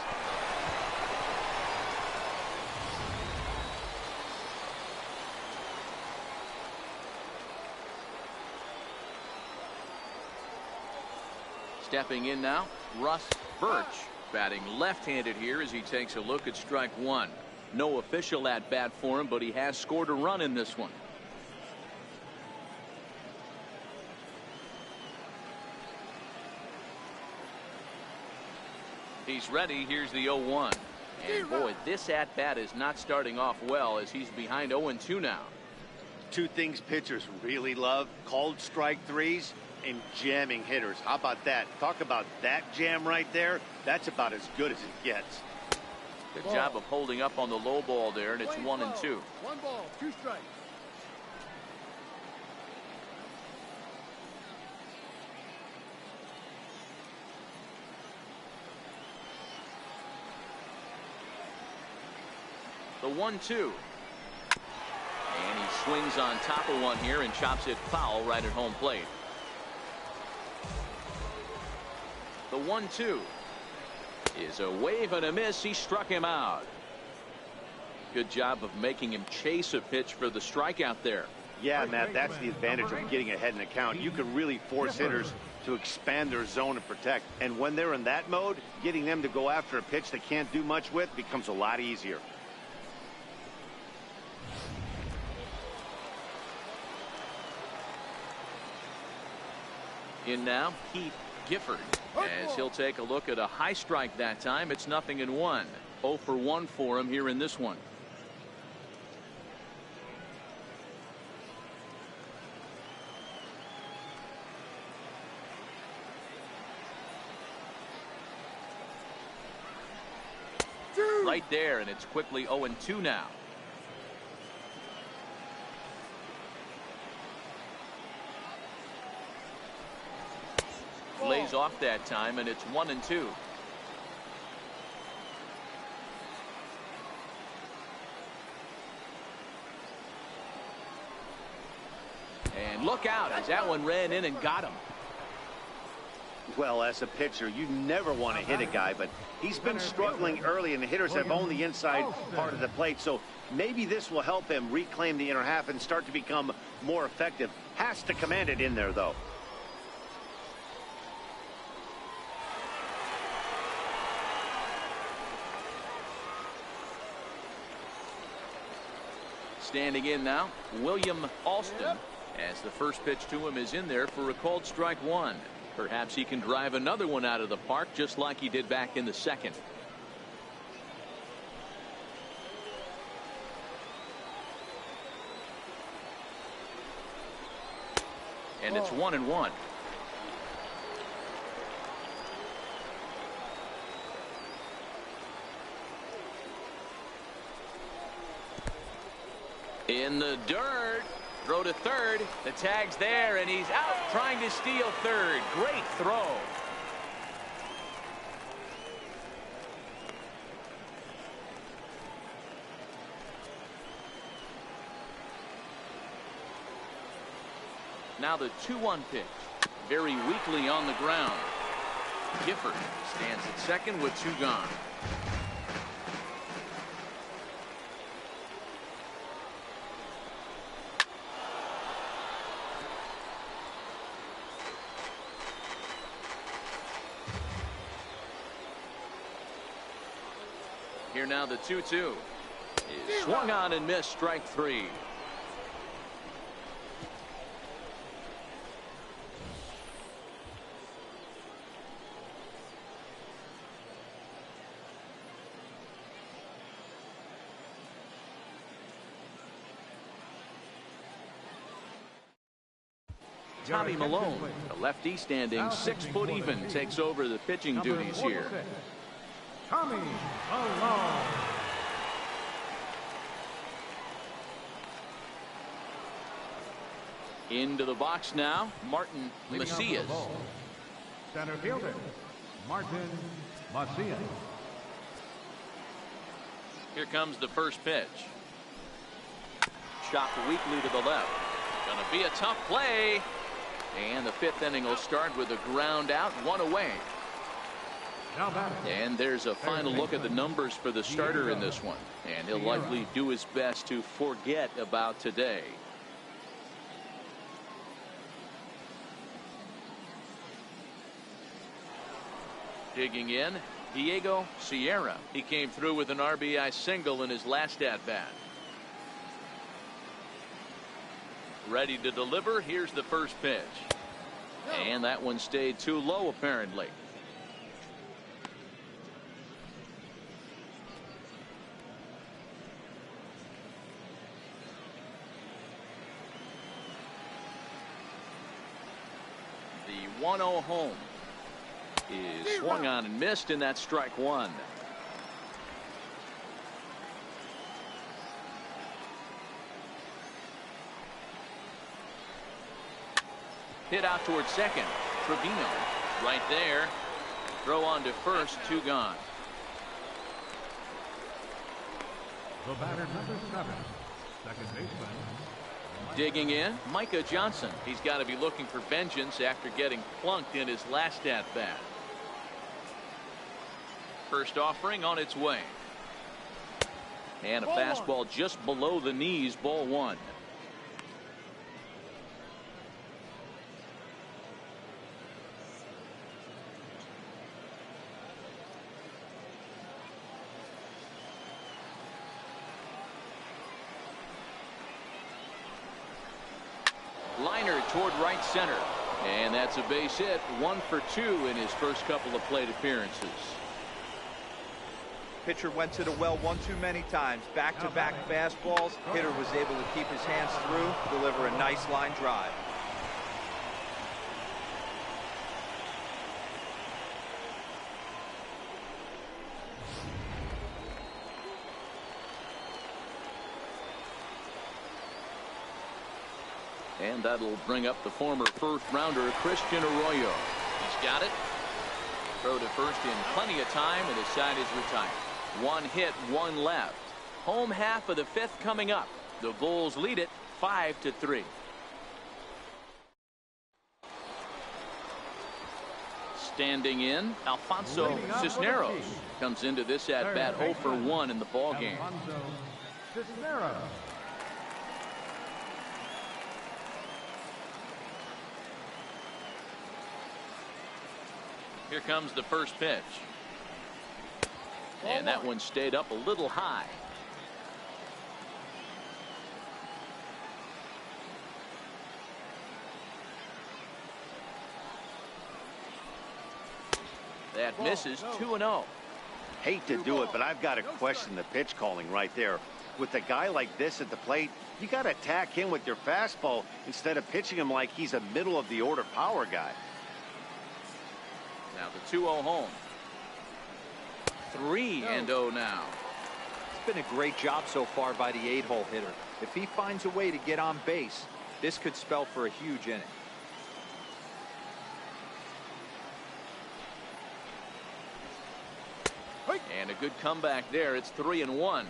Stepping in now, Russ Birch, batting left-handed here as he takes a look at strike one. No official at bat for him, but he has scored a run in this one. He's ready. Here's the 0-1. And boy, this at-bat is not starting off well as he's behind 0-2 now. Two things pitchers really love: called strike threes and jamming hitters. How about that? Talk about that jam right there. That's about as good as it gets. Good job of holding up on the low ball there, and it's 1-2. 1 ball, 2 strikes. The 1-2. And he swings on top of one here and chops it foul right at home plate. The 1-2 is a wave and a miss. He struck him out. Good job of making him chase a pitch for the strikeout there. Yeah, Matt, that's the advantage of getting ahead in the count. You can really force hitters to expand their zone and protect. And when they're in that mode, getting them to go after a pitch they can't do much with becomes a lot easier. In now, Heath Gifford, as he'll take a look at a high strike that time. It's 0-1. 0 for 1 for him here in this one. Right there, and it's quickly 0-2 now. Lays off that time, and it's 1-2. And look out as that one ran in and got him. Well, as a pitcher, you never want to hit a guy, but he's been struggling early, and the hitters have owned the inside part of the plate. So maybe this will help him reclaim the inner half and start to become more effective. Has to command it in there, though. Standing in now, William Alston, as the first pitch to him is in there for a called strike one. Perhaps he can drive another one out of the park just like he did back in the second. And it's 1-1. In the dirt, throw to third. The tag's there, and he's out trying to steal third. Great throw. Now the 2-1 pitch. Very weakly on the ground. Gifford stands at second with 2 gone. Here now the 2-2 is swung on and missed, strike 3. Tommy Malone, a lefty standing 6 foot even, takes over the pitching duties here. Tommy Malone. Into the box now, Martin Macias. Center fielder, Martin Macias. Here comes the first pitch. Shot weakly to the left. Gonna be a tough play. And the 5th inning will start with a ground out, 1 away. And there's a final look at the numbers for the starter in this one. And he'll likely do his best to forget about today. Digging in, Diego Sierra. He came through with an RBI single in his last at-bat. Ready to deliver. Here's the first pitch. And that one stayed too low, apparently. The 1-0 home is swung on and missed, and that's strike 1. Hit out towards second. Trevino right there. Throw on to first, 2 gone. The batter number 7, second baseman. Digging in, Micah Johnson. He's got to be looking for vengeance after getting plunked in his last at-bat. First offering on its way. And a fastball just below the knees, ball 1. Liner toward right center. And that's a base hit. 1 for 2 in his first couple of plate appearances. Pitcher went to the well one too many times. Back-to-back fastballs. Hitter was able to keep his hands through, deliver a nice line drive. And that'll bring up the former first-rounder Christian Arroyo. He's got it. Throw to first in plenty of time, and his side is retired. 1 hit, 1 left. Home half of the 5th coming up. The Bulls lead it 5-3. Standing in, Alfonso Cisneros comes into this at-bat 0 for 1 in the ballgame. Cisneros. Here comes the first pitch. And that one stayed up a little high. That misses. 2-0. Hate to do it, but I've got to question the pitch calling right there. With a guy like this at the plate, you got to attack him with your fastball instead of pitching him like he's a middle of the order power guy. Now the 2-0 home. 3-0 now. It's been a great job so far by the 8-hole hitter. If he finds a way to get on base, this could spell for a huge inning. And a good comeback there. It's 3-1.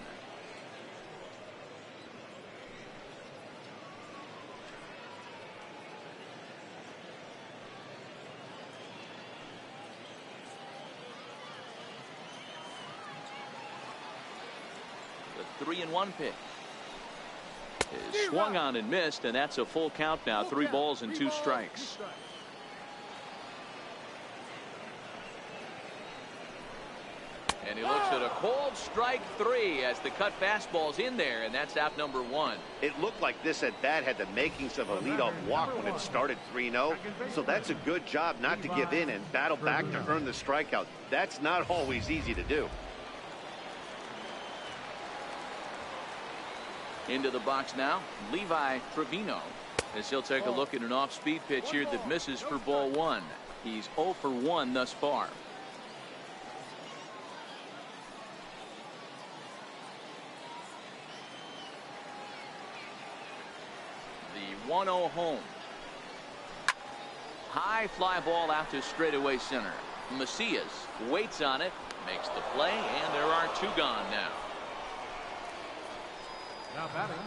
The 3-1 pitch is swung on and missed, and that's a full count now. 3 balls and 2 strikes. And he looks at a cold strike 3 as the cut fastball's in there, and that's out number 1. It looked like this at bat had the makings of a leadoff walk when it started 3-0. So that's a good job not to give in and battle back to earn the strikeout. That's not always easy to do. Into the box now, Levi Trevino. As he'll take a look at an off-speed pitch here that misses for ball one. He's 0 for 1 thus far. The 1-0 home. High fly ball out to straightaway center. Macias waits on it, makes the play, and there are two gone now.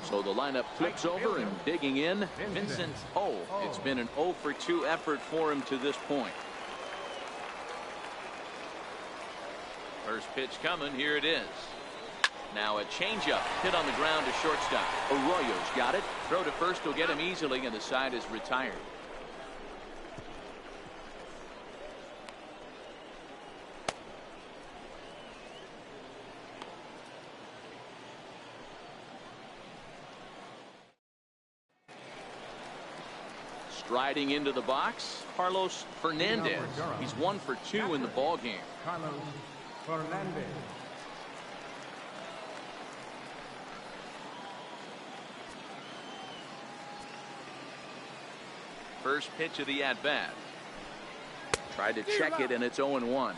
So the lineup flips over and digging in, Vincent O. It's been an 0 for 2 effort for him to this point. First pitch coming, here it is. Now a changeup hit on the ground to shortstop. Arroyo's got it. Throw to first will get him easily, and the side is retired. Striding into the box, Carlos Fernandez. He's 1 for 2 in the ball game. Carlos Fernandez. First pitch of the at-bat. Tried to check it, and it's 0-1.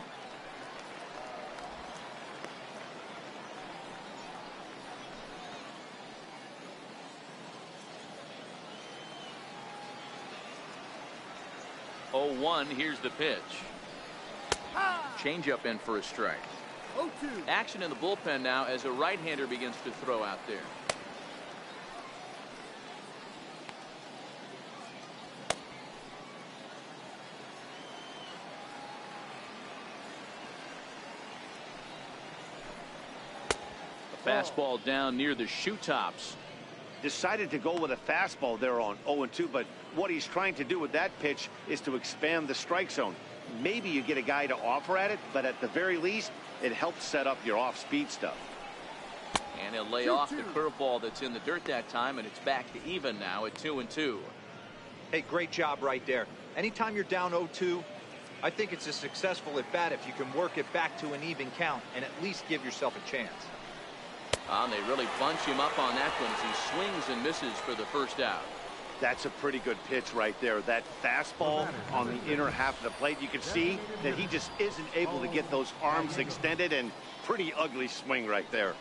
Here's the pitch. Change up in for a strike. 0-2. Action in the bullpen now as a right-hander begins to throw out there. A fastball down near the shoe tops. Decided to go with a fastball there on 0-2, but what he's trying to do with that pitch is to expand the strike zone. Maybe you get a guy to offer at it, but at the very least, it helps set up your off-speed stuff. And he'll lay off the curveball that's in the dirt that time, and it's back to even now at 2-2. Hey, great job right there. Anytime you're down 0-2, I think it's a successful at bat if you can work it back to an even count and at least give yourself a chance. And they really bunch him up on that one as he swings and misses for the first out. That's a pretty good pitch right there. That fastball on the inner half of the plate. You can see that he just isn't able to get those arms extended, and pretty ugly swing right there.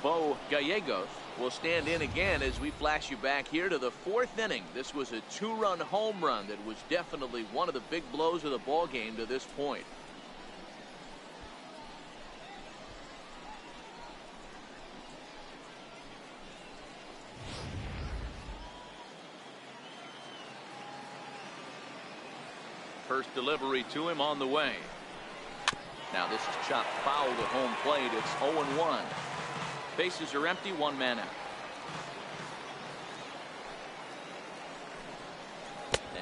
Bo Gallegos will stand in again as we flash you back here to the 4th inning. This was a 2-run home run that was definitely one of the big blows of the ball game to this point. First delivery to him on the way. Now this is chopped foul to home plate. It's 0-1. Bases are empty, 1 man out.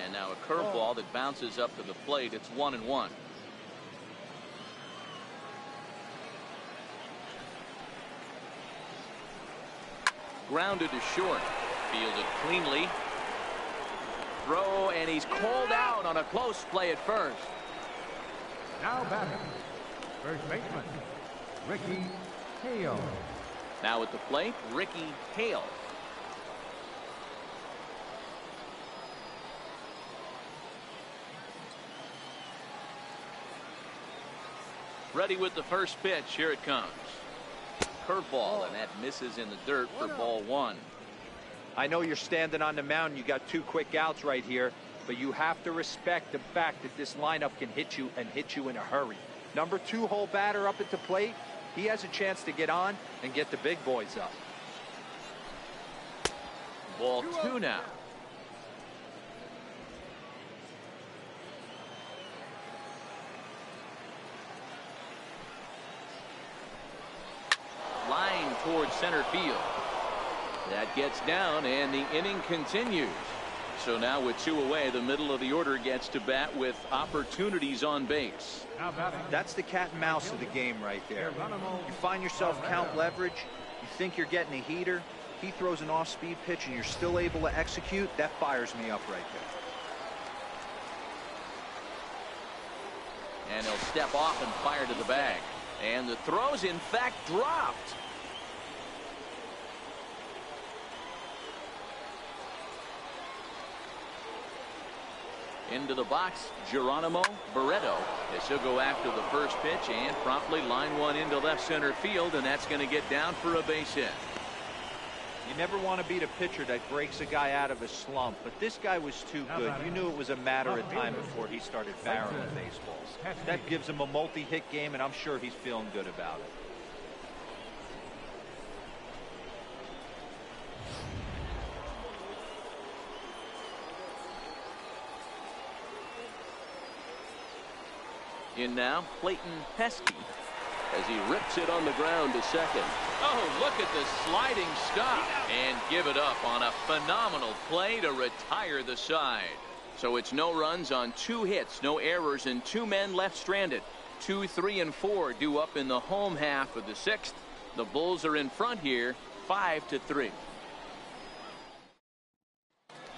And now a curveball that bounces up to the plate. It's 1-1. Grounded to short. Fielded cleanly. Throw, and he's called out on a close play at first. Now batting, first baseman, Ricky Hale. Now at the plate, Ricky Hale. Ready with the first pitch. Here it comes. Curveball, and that misses in the dirt for ball 1. I know you're standing on the mound. You got 2 quick outs right here, but you have to respect the fact that this lineup can hit you and hit you in a hurry. Number 2 hole batter up at the plate. He has a chance to get on and get the big boys up. Ball 2 now. Line towards center field. That gets down, and the inning continues. So now with 2 away, the middle of the order gets to bat with opportunities on base. That's the cat and mouse of the game right there. You find yourself count leverage. You think you're getting a heater. He throws an off-speed pitch, and you're still able to execute. That fires me up right there. And he'll step off and fire to the bag. And the throw's in fact dropped. Into the box, Geronimo Barreto. As he'll go after the first pitch and promptly line one into left center field, and that's going to get down for a base hit. You never want to beat a pitcher that breaks a guy out of a slump, but this guy was too good. You knew it was a matter of time before he started barreling baseballs. That gives him a multi-hit game, and I'm sure he's feeling good about it. In now, Clayton Pesky as he rips it on the ground to second. Oh, look at the sliding stop and give it up on a phenomenal play to retire the side. So it's no runs on 2 hits, no errors, and 2 men left stranded. 2, 3, and 4 due up in the home half of the 6th. The Bulls are in front here, 5-3.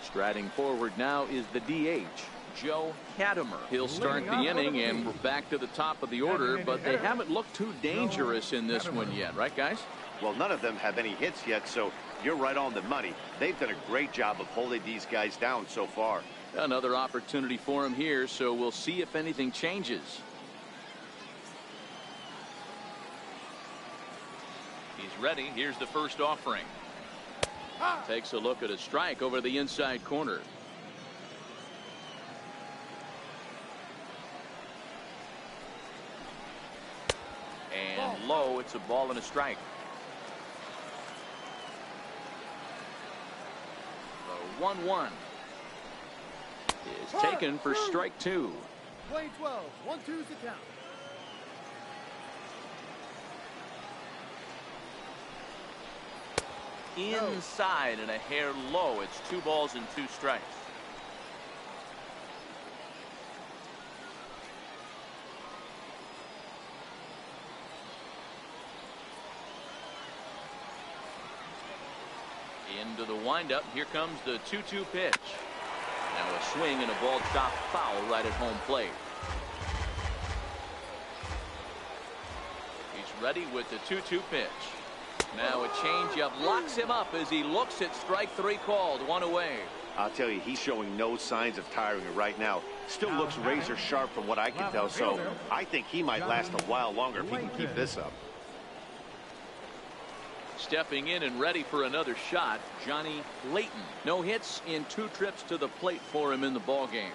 Striding forward now is the DH. Joe Katimer. He'll start the inning, and we're back to the top of the order, but they haven't looked too dangerous in this one yet, right, guys? Well, none of them have any hits yet, so you're right on the money. They've done a great job of holding these guys down so far. Another opportunity for him here, so we'll see if anything changes. He's ready. Here's the first offering. Takes a look at a strike over the inside corner. And low, it's a ball and a strike. The 1-1 is taken for strike 2. Play 12. 1-2's the count. Inside and a hair low. It's 2 balls and 2 strikes. Into the windup. Here comes the 2-2 pitch. Now a swing and a ball chopped foul right at home plate. He's ready with the 2-2 pitch. Now a changeup locks him up as he looks at strike 3 called. 1 away. I'll tell you, he's showing no signs of tiring right now. Still looks razor sharp from what I can tell, so I think he might last a while longer if he can keep this up. Stepping in and ready for another shot, Johnny Layton. No hits in 2 trips to the plate for him in the ballgame.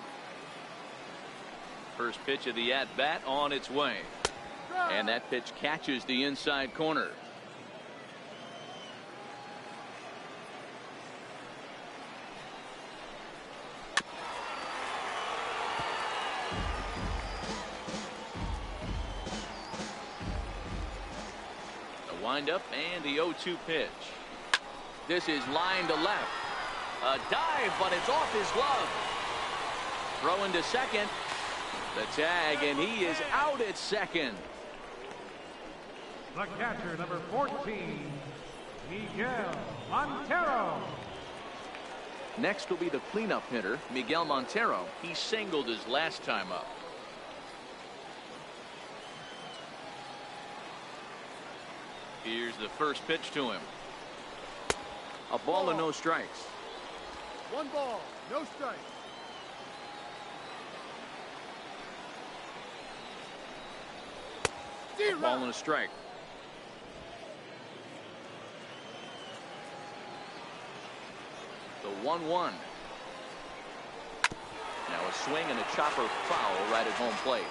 First pitch of the at-bat on its way. And that pitch catches the inside corner. Windup and the 0-2 pitch. This is line to left. A dive, but it's off his glove. Throw into second. The tag, and he is out at second. The catcher, number 14, Miguel Montero. Next will be the cleanup hitter, Miguel Montero. He singled his last time up. Here's the first pitch to him. A ball and no strikes. 1 ball, no strike. A ball and a strike. The 1-1. Now a swing and a chopper foul right at home plate.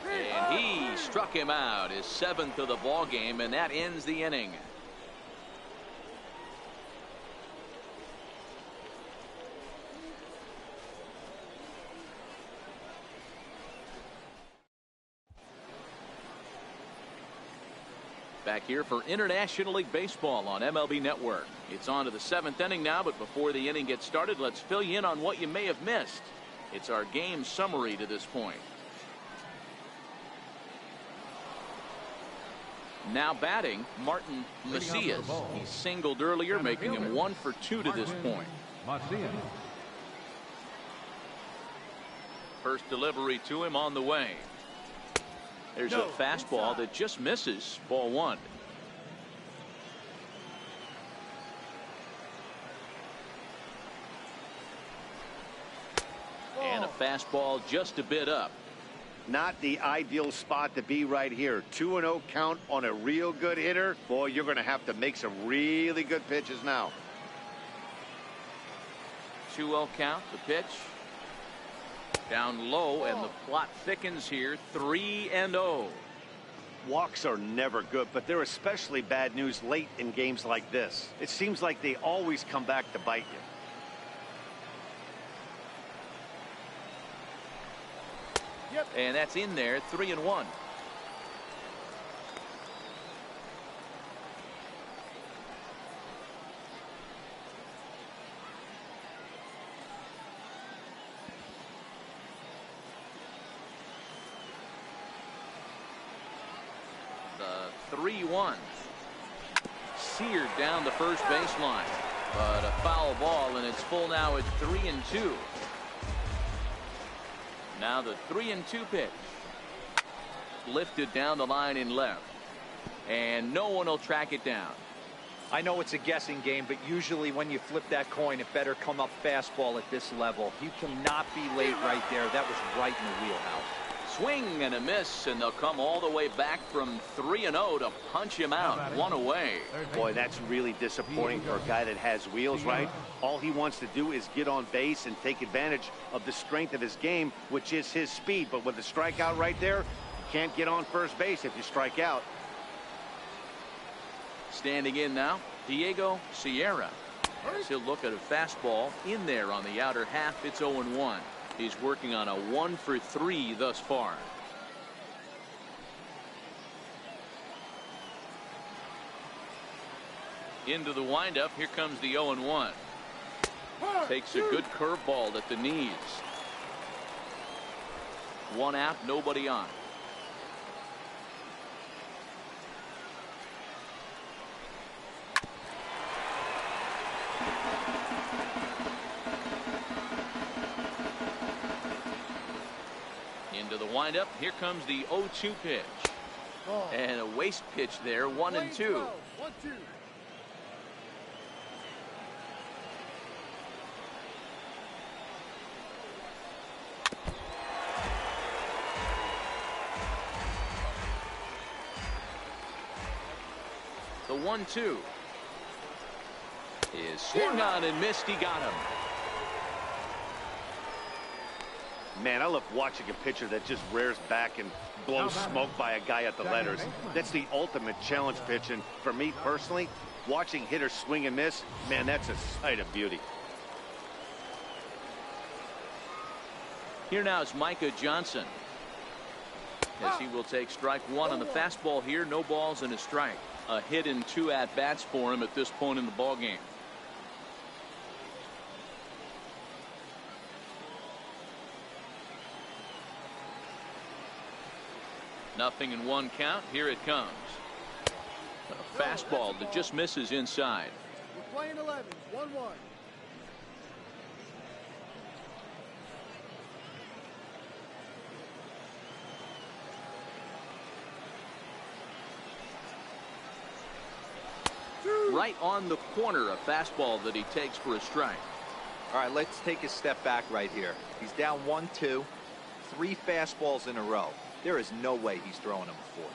And he struck him out, his 7th of the ball game, and that ends the inning. Back here for International League Baseball on MLB Network. It's on to the 7th inning now, but before the inning gets started, let's fill you in on what you may have missed. It's our game summary to this point. Now batting, Martin Macias. He singled earlier, making him 1 for 2 to this point. First delivery to him on the way. There's a fastball that just misses. Ball 1. And a fastball just a bit up. Not the ideal spot to be right here. 2-0 count on a real good hitter. Boy, you're going to have to make some really good pitches now. 2-0 count, the pitch. Down low, and the plot thickens here. 3-0. Walks are never good, but they're especially bad news late in games like this. It seems like they always come back to bite you. And that's in there. 3-1. The 3-1. Seared down the first baseline, but a foul ball, and it's full now at 3-2. Now the 3-2 pitch. Lifted down the line in left. And no one will track it down. I know it's a guessing game, but usually when you flip that coin, it better come up fastball at this level. You cannot be late right there. That was right in the wheelhouse. Swing and a miss, and they'll come all the way back from 3-0 to punch him out. One away. Boy, that's really disappointing for a guy that has wheels, right? All he wants to do is get on base and take advantage of the strength of his game, which is his speed. But with a strikeout right there, you can't get on first base if you strike out. Standing in now, Diego Sierra. As he'll look at a fastball in there on the outer half. It's 0-1. He's working on a 1-for-3 thus far. Into the windup. Here comes the 0-1. Takes a good curveball at the knees. One out, nobody on. Into the windup. Here comes the 0-2 pitch. And a waste pitch there. 1-2. 1-2. The 1-2 is swung on and missed. He got him. Man, I love watching a pitcher that just rears back and blows smoke by a guy at the letters. That's the ultimate challenge pitch. And for me personally, watching hitters swing and miss, man, that's a sight of beauty. Here now is Micah Johnson, as he will take strike one on the fastball here. No balls and a strike. A hit and 2 at-bats for him at this point in the ball game. Nothing in 1 count. Here it comes. A fastball that just misses inside. We're playing 11. 1-1. Right on the corner, a fastball that he takes for a strike. All right, let's take a step back right here. He's down 1-2, 3 fastballs in a row. There is no way he's throwing him a 4th.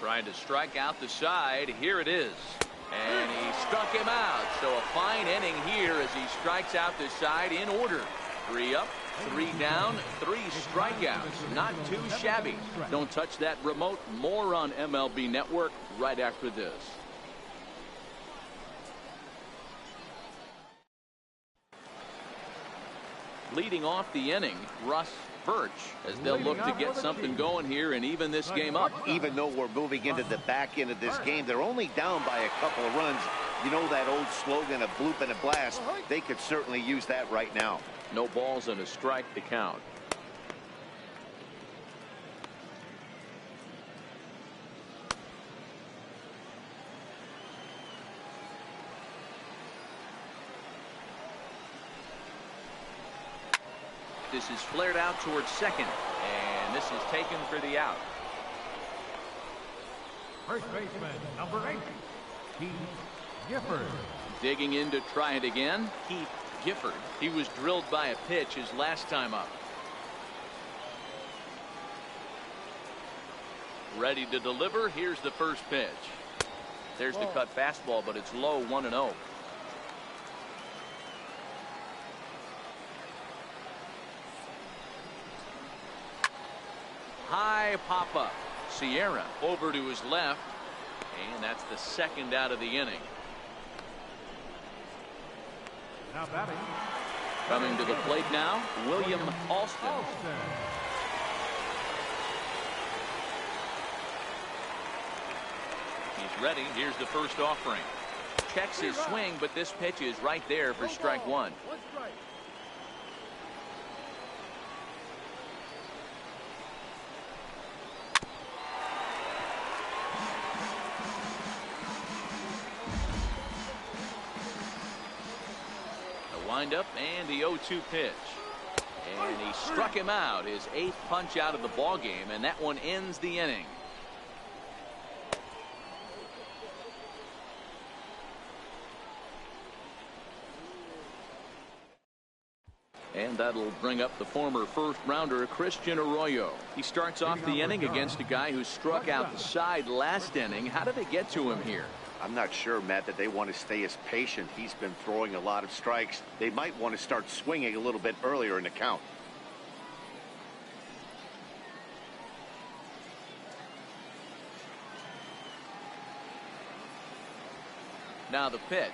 Trying to strike out the side. Here it is. And he struck him out. So a fine inning here as he strikes out the side in order. 3 up, 3 down, 3 strikeouts. Not too shabby. Don't touch that remote. More on MLB Network right after this. Leading off the inning, Russ Birch, as they'll look to get something going here and even this game up. Even though we're moving into the back end of this game, they're only down by a couple of runs. You know that old slogan, a bloop and a blast. They could certainly use that right now. No balls and a strike to count. This is flared out towards second, and this is taken for the out. First baseman, number 8, Keith Gifford. Digging in to try it again, Keith Gifford. He was drilled by a pitch his last time up. Ready to deliver. Here's the first pitch. There's the cut fastball, but it's low, 1-0. High pop up. Sierra over to his left, and that's the second out of the inning. Now batting. Coming to the plate now, William Alston. He's ready. Here's the first offering. Checks his swing, but this pitch is right there for strike one. Windup and the 0-2 pitch, and he struck him out, his 8th punch out of the ball game, and that one ends the inning. And that'll bring up the former first rounder Christian Arroyo. He starts off the inning against a guy who struck out the side last inning. How did they get to him here? I'm not sure, Matt, that they want to stay as patient. He's been throwing a lot of strikes. They might want to start swinging a little bit earlier in the count. Now the pitch.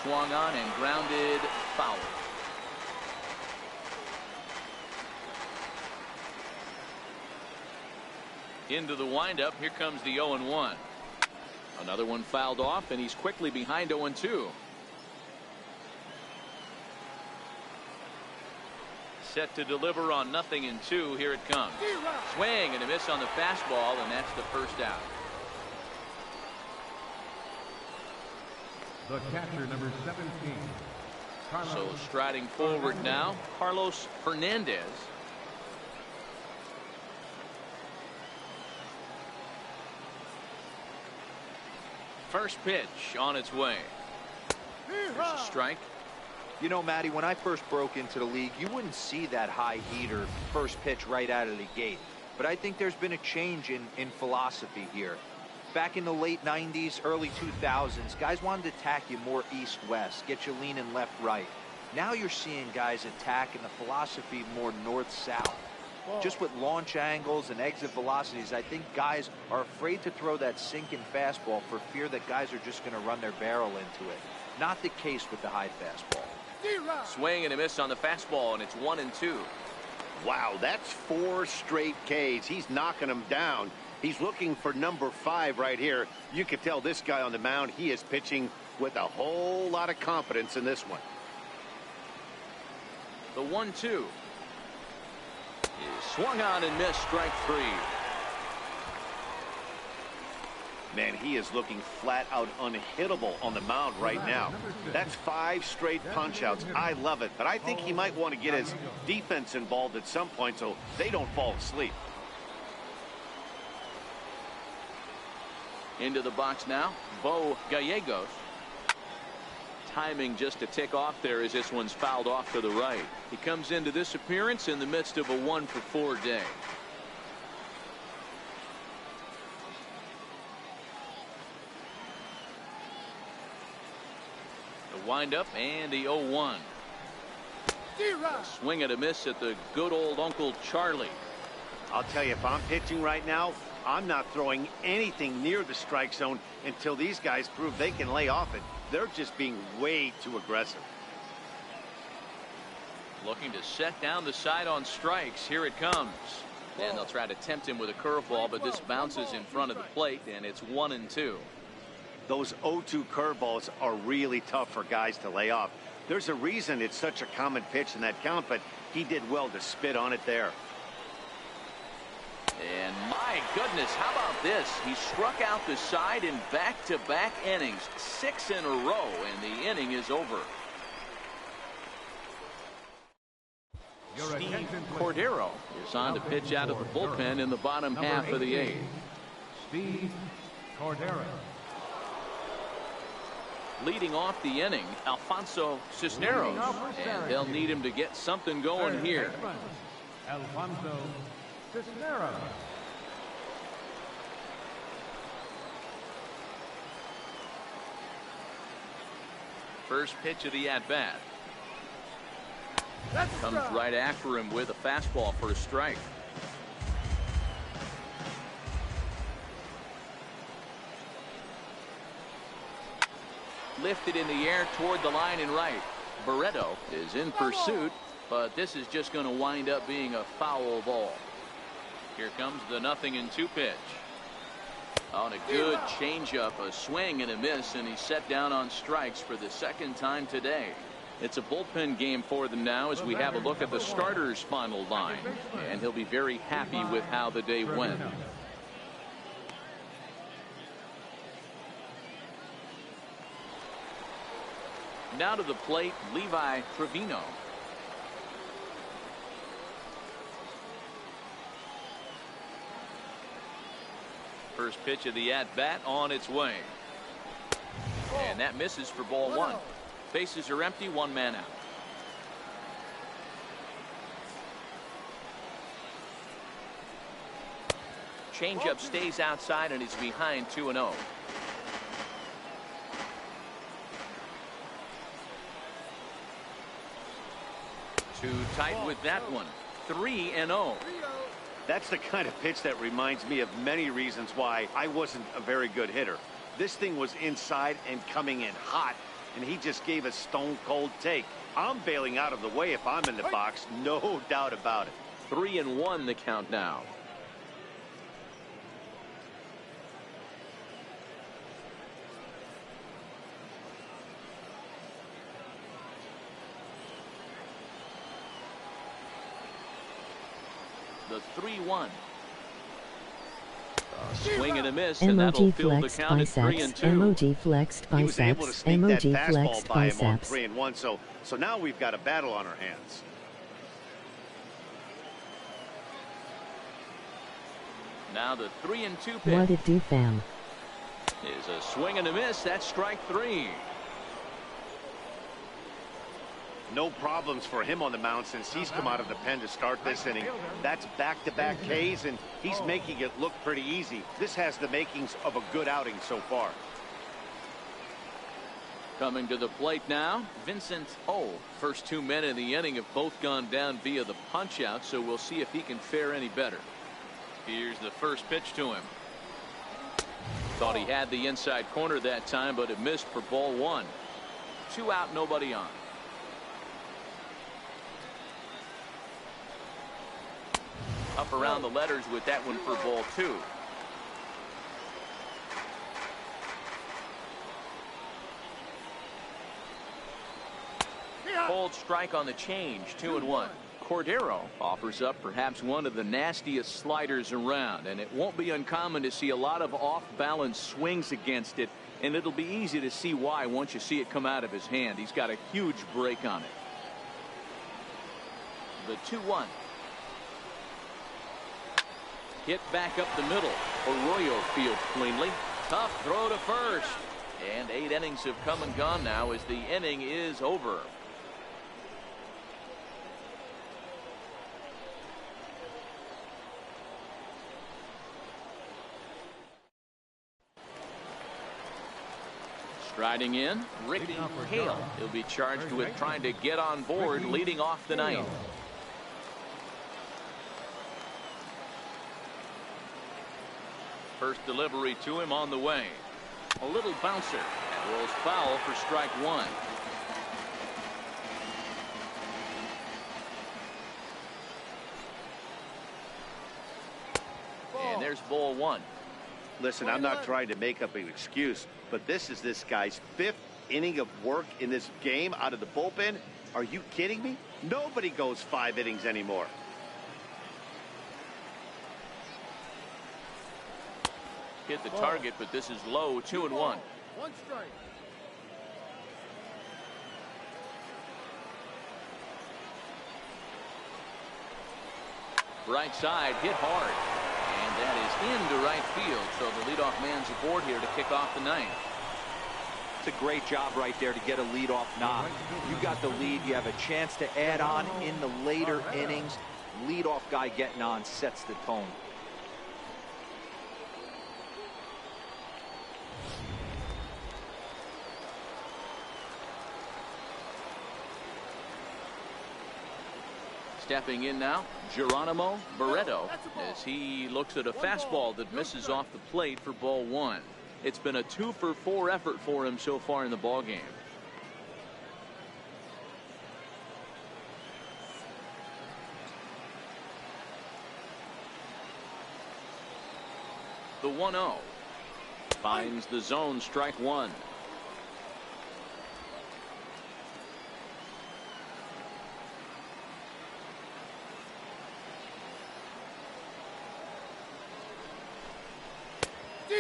Swung on and grounded foul. Into the windup. Here comes the 0-1. Another one fouled off, and he's quickly behind 0-2. Set to deliver on 0-2. Here it comes. Swing and a miss on the fastball, and that's the first out. The catcher, number 17. So striding forward now, Carlos Fernandez. First pitch on its way. There's a strike. You know, Matty, when I first broke into the league, you wouldn't see that high heater first pitch right out of the gate. But I think there's been a change in philosophy here. Back in the late 90s, early 2000s, guys wanted to attack you more east-west, get you leaning left-right. Now you're seeing guys attacking the philosophy more north-south. Just with launch angles and exit velocities, I think guys are afraid to throw that sinking fastball for fear that guys are just going to run their barrel into it. Not the case with the high fastball. Swing and a miss on the fastball, and it's 1-2. Wow, that's 4 straight Ks. He's knocking them down. He's looking for number 5 right here. You can tell this guy on the mound, he is pitching with a whole lot of confidence in this one. The 1-2 is swung on and missed, strike 3. Man, he is looking flat out unhittable on the mound right now. That's 5 straight punch outs. I love it, but I think he might want to get his defense involved at some point so they don't fall asleep. Into the box now, Bo Gallegos. Timing just a tick off there as this one's fouled off to the right. He comes into this appearance in the midst of a 1-for-4 day. The windup and the 0-1. Swing and a miss at the good old Uncle Charlie. I'll tell you, if I'm pitching right now, I'm not throwing anything near the strike zone until these guys prove they can lay off it. They're just being way too aggressive. Looking to set down the side on strikes. Here it comes. And they'll try to tempt him with a curveball, but this bounces in front of the plate, and it's 1-2. Those 0-2 curveballs are really tough for guys to lay off. There's a reason it's such a common pitch in that count, but he did well to spit on it there. And my goodness, how about this? He struck out the side in back-to-back innings, 6 in a row, and the inning is over. Steve Cordero is on to pitch out of the bullpen in the bottom half of the 8th. Steve Cordero. Leading off the inning, Alfonso Cisneros, and they'll need him to get something going here. Alfonso Cisneros. First pitch of the at-bat. Comes right after him with a fastball for a strike. Lifted in the air toward the line and right. Barreto is in pursuit, but this is just going to wind up being a foul ball. Here comes the 0-2 pitch. On a good changeup, a swing and a miss, and he's set down on strikes for the second time today. It's a bullpen game for them now as we have a look at the starters' final line, and he'll be very happy with how the day went. Now to the plate, Levi Trevino. First pitch of the at-bat on its way. And that misses for ball one. Bases are empty, one man out. Changeup stays outside and is behind 2-0. Too tight with that one. 3-0. That's the kind of pitch that reminds me of many reasons why I wasn't a very good hitter. This thing was inside and coming in hot, and he just gave a stone-cold take. I'm bailing out of the way if I'm in the box, no doubt about it. 3-1 the count now. The 3-1. Swing and a miss, and that'll fill the count at 3-2. Emoji flexed biceps. He was able to sneak that Emoji flexed fastball by him on biceps. 3-1, so now we've got a battle on our hands. Now the 3-2 pitch. What it do, fam? Is a swing and a miss. That's strike three. No problems for him on the mound since he's come out of the pen to start this inning. That's back-to-back Ks, and he's making it look pretty easy. This has the makings of a good outing so far. Coming to the plate now, Vincent O. First 2 men in the inning have both gone down via the punch-out, so we'll see if he can fare any better. Here's the first pitch to him. Thought he had the inside corner that time, but it missed for ball one. 2 out, nobody on. Up around the letters with that one for ball two. Cold strike on the change, 2-1. Cordero offers up perhaps one of the nastiest sliders around, and it won't be uncommon to see a lot of off-balance swings against it, and it'll be easy to see why once you see it come out of his hand. He's got a huge break on it. The 2-1. Hit back up the middle. Arroyo fields cleanly. Tough throw to first. And 8 innings have come and gone now as the inning is over. Striding in, Ricky Hale. He'll be charged with trying to get on board leading off the ninth. First delivery to him on the way. A little bouncer. And rolls foul for strike one. And there's ball one. Listen, I'm not trying to make up an excuse, but this is this guy's 5th inning of work in this game out of the bullpen. Are you kidding me? Nobody goes 5 innings anymore. Hit the target, but this is low, 2-1. 1 strike. Right side, hit hard. And that is into right field, so the leadoff man's aboard here to kick off the ninth. That's a great job right there to get a leadoff knock. You got the lead. You have a chance to add on in the later innings. Leadoff guy getting on sets the tone. Stepping in now, Geronimo Barreto, as he looks at a fastball that misses off the plate for ball one. It's been a 2-for-4 effort for him so far in the ballgame. The 1-0 finds the zone, strike one.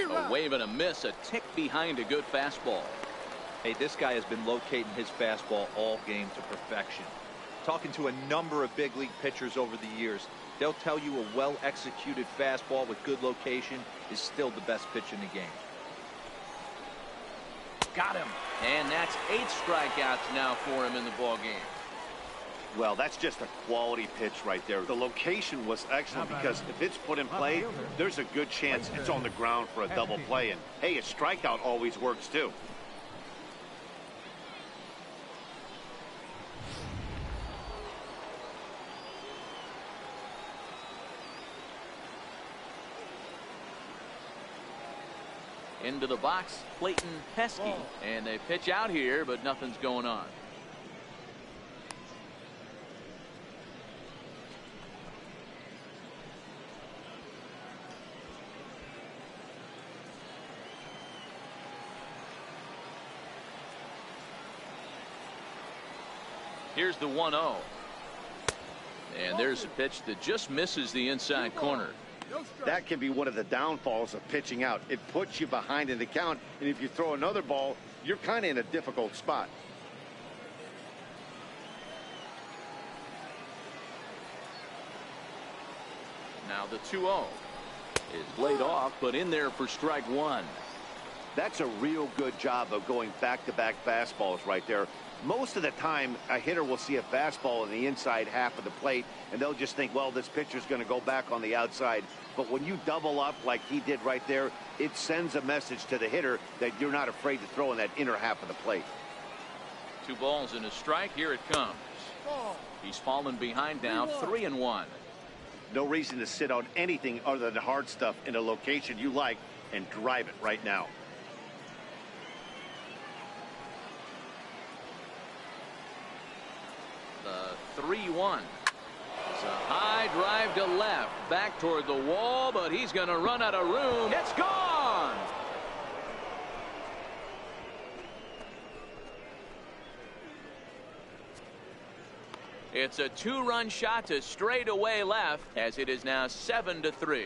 A wave and a miss, a tick behind a good fastball. Hey, this guy has been locating his fastball all game to perfection. Talking to a number of big league pitchers over the years, they'll tell you a well-executed fastball with good location is still the best pitch in the game. Got him. And that's 8 strikeouts now for him in the ballgame. Well, that's just a quality pitch right there. The location was excellent because if it's put in play, there's a good chance it's on the ground for a double play. And, hey, a strikeout always works, too. Into the box, Clayton Pesky. And they pitch out here, but nothing's going on. Here's the 1-0. And there's a pitch that just misses the inside corner. That can be one of the downfalls of pitching out. It puts you behind in the count, and if you throw another ball, you're kind of in a difficult spot. Now the 2-0 is laid off, but in there for strike one. That's a real good job of going back-to-back fastballs right there. Most of the time, a hitter will see a fastball in the inside half of the plate, and they'll just think, well, this pitcher's going to go back on the outside. But when you double up like he did right there, it sends a message to the hitter that you're not afraid to throw in that inner half of the plate. 2 balls and a strike. Here it comes. He's fallen behind now, 3-1. No reason to sit on anything other than hard stuff in a location you like and drive it right now. The 3-1. It's a high drive to left, back toward the wall, but he's going to run out of room. It's gone. It's a 2-run shot to straightaway left, as it is now 7-3.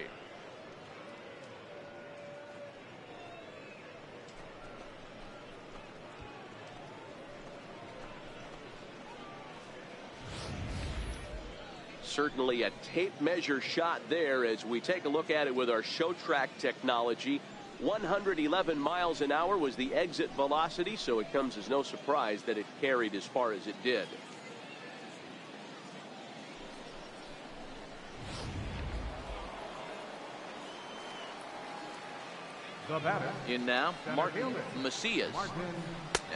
Certainly a tape measure shot there as we take a look at it with our show track technology. 111 miles an hour was the exit velocity, so it comes as no surprise that it carried as far as it did. The batter. In now, Martin Macias,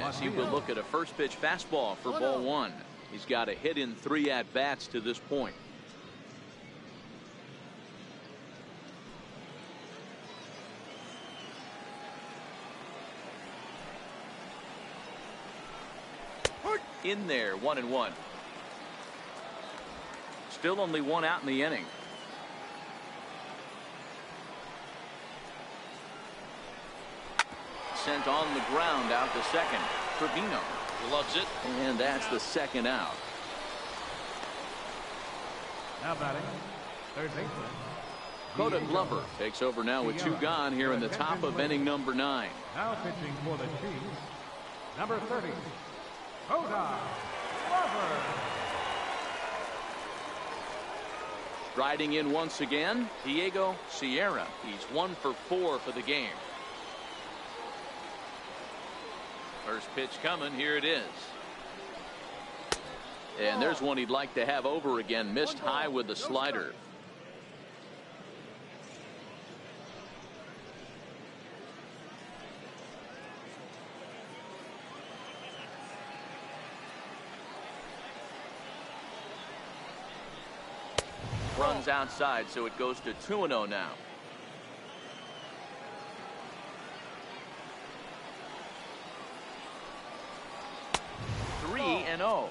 as he will look at a first pitch fastball for ball one. He's got a hit in 3 at-bats to this point. In there, 1-1. Still only 1 out in the inning. Sent on the ground out to second. Trevino loves it, and that's the 2nd out. Now batting, third baseman. Coda Glover takes over now with 2 gone here in the top of inning number 9. Now pitching for the Chiefs, number 30, Coda Glover. Riding in once again, Diego Sierra. He's 1 for 4 for the game. First pitch coming. Here it is. And there's one he'd like to have over again. Missed high with the slider. Runs outside, so it goes to 2-0 now. Three and 0.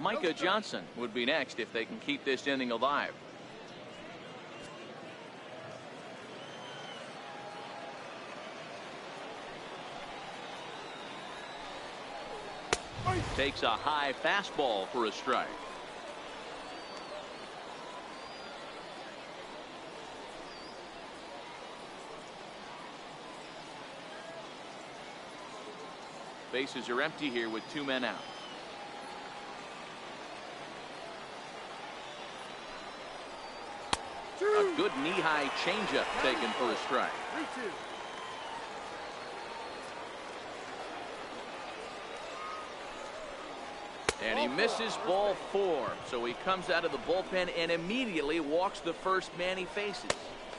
Micah Johnson would be next if they can keep this inning alive. Takes a high fastball for a strike. Bases are empty here with 2 men out. A good knee-high changeup taken for a strike. And he misses ball 4. So he comes out of the bullpen and immediately walks the first man he faces.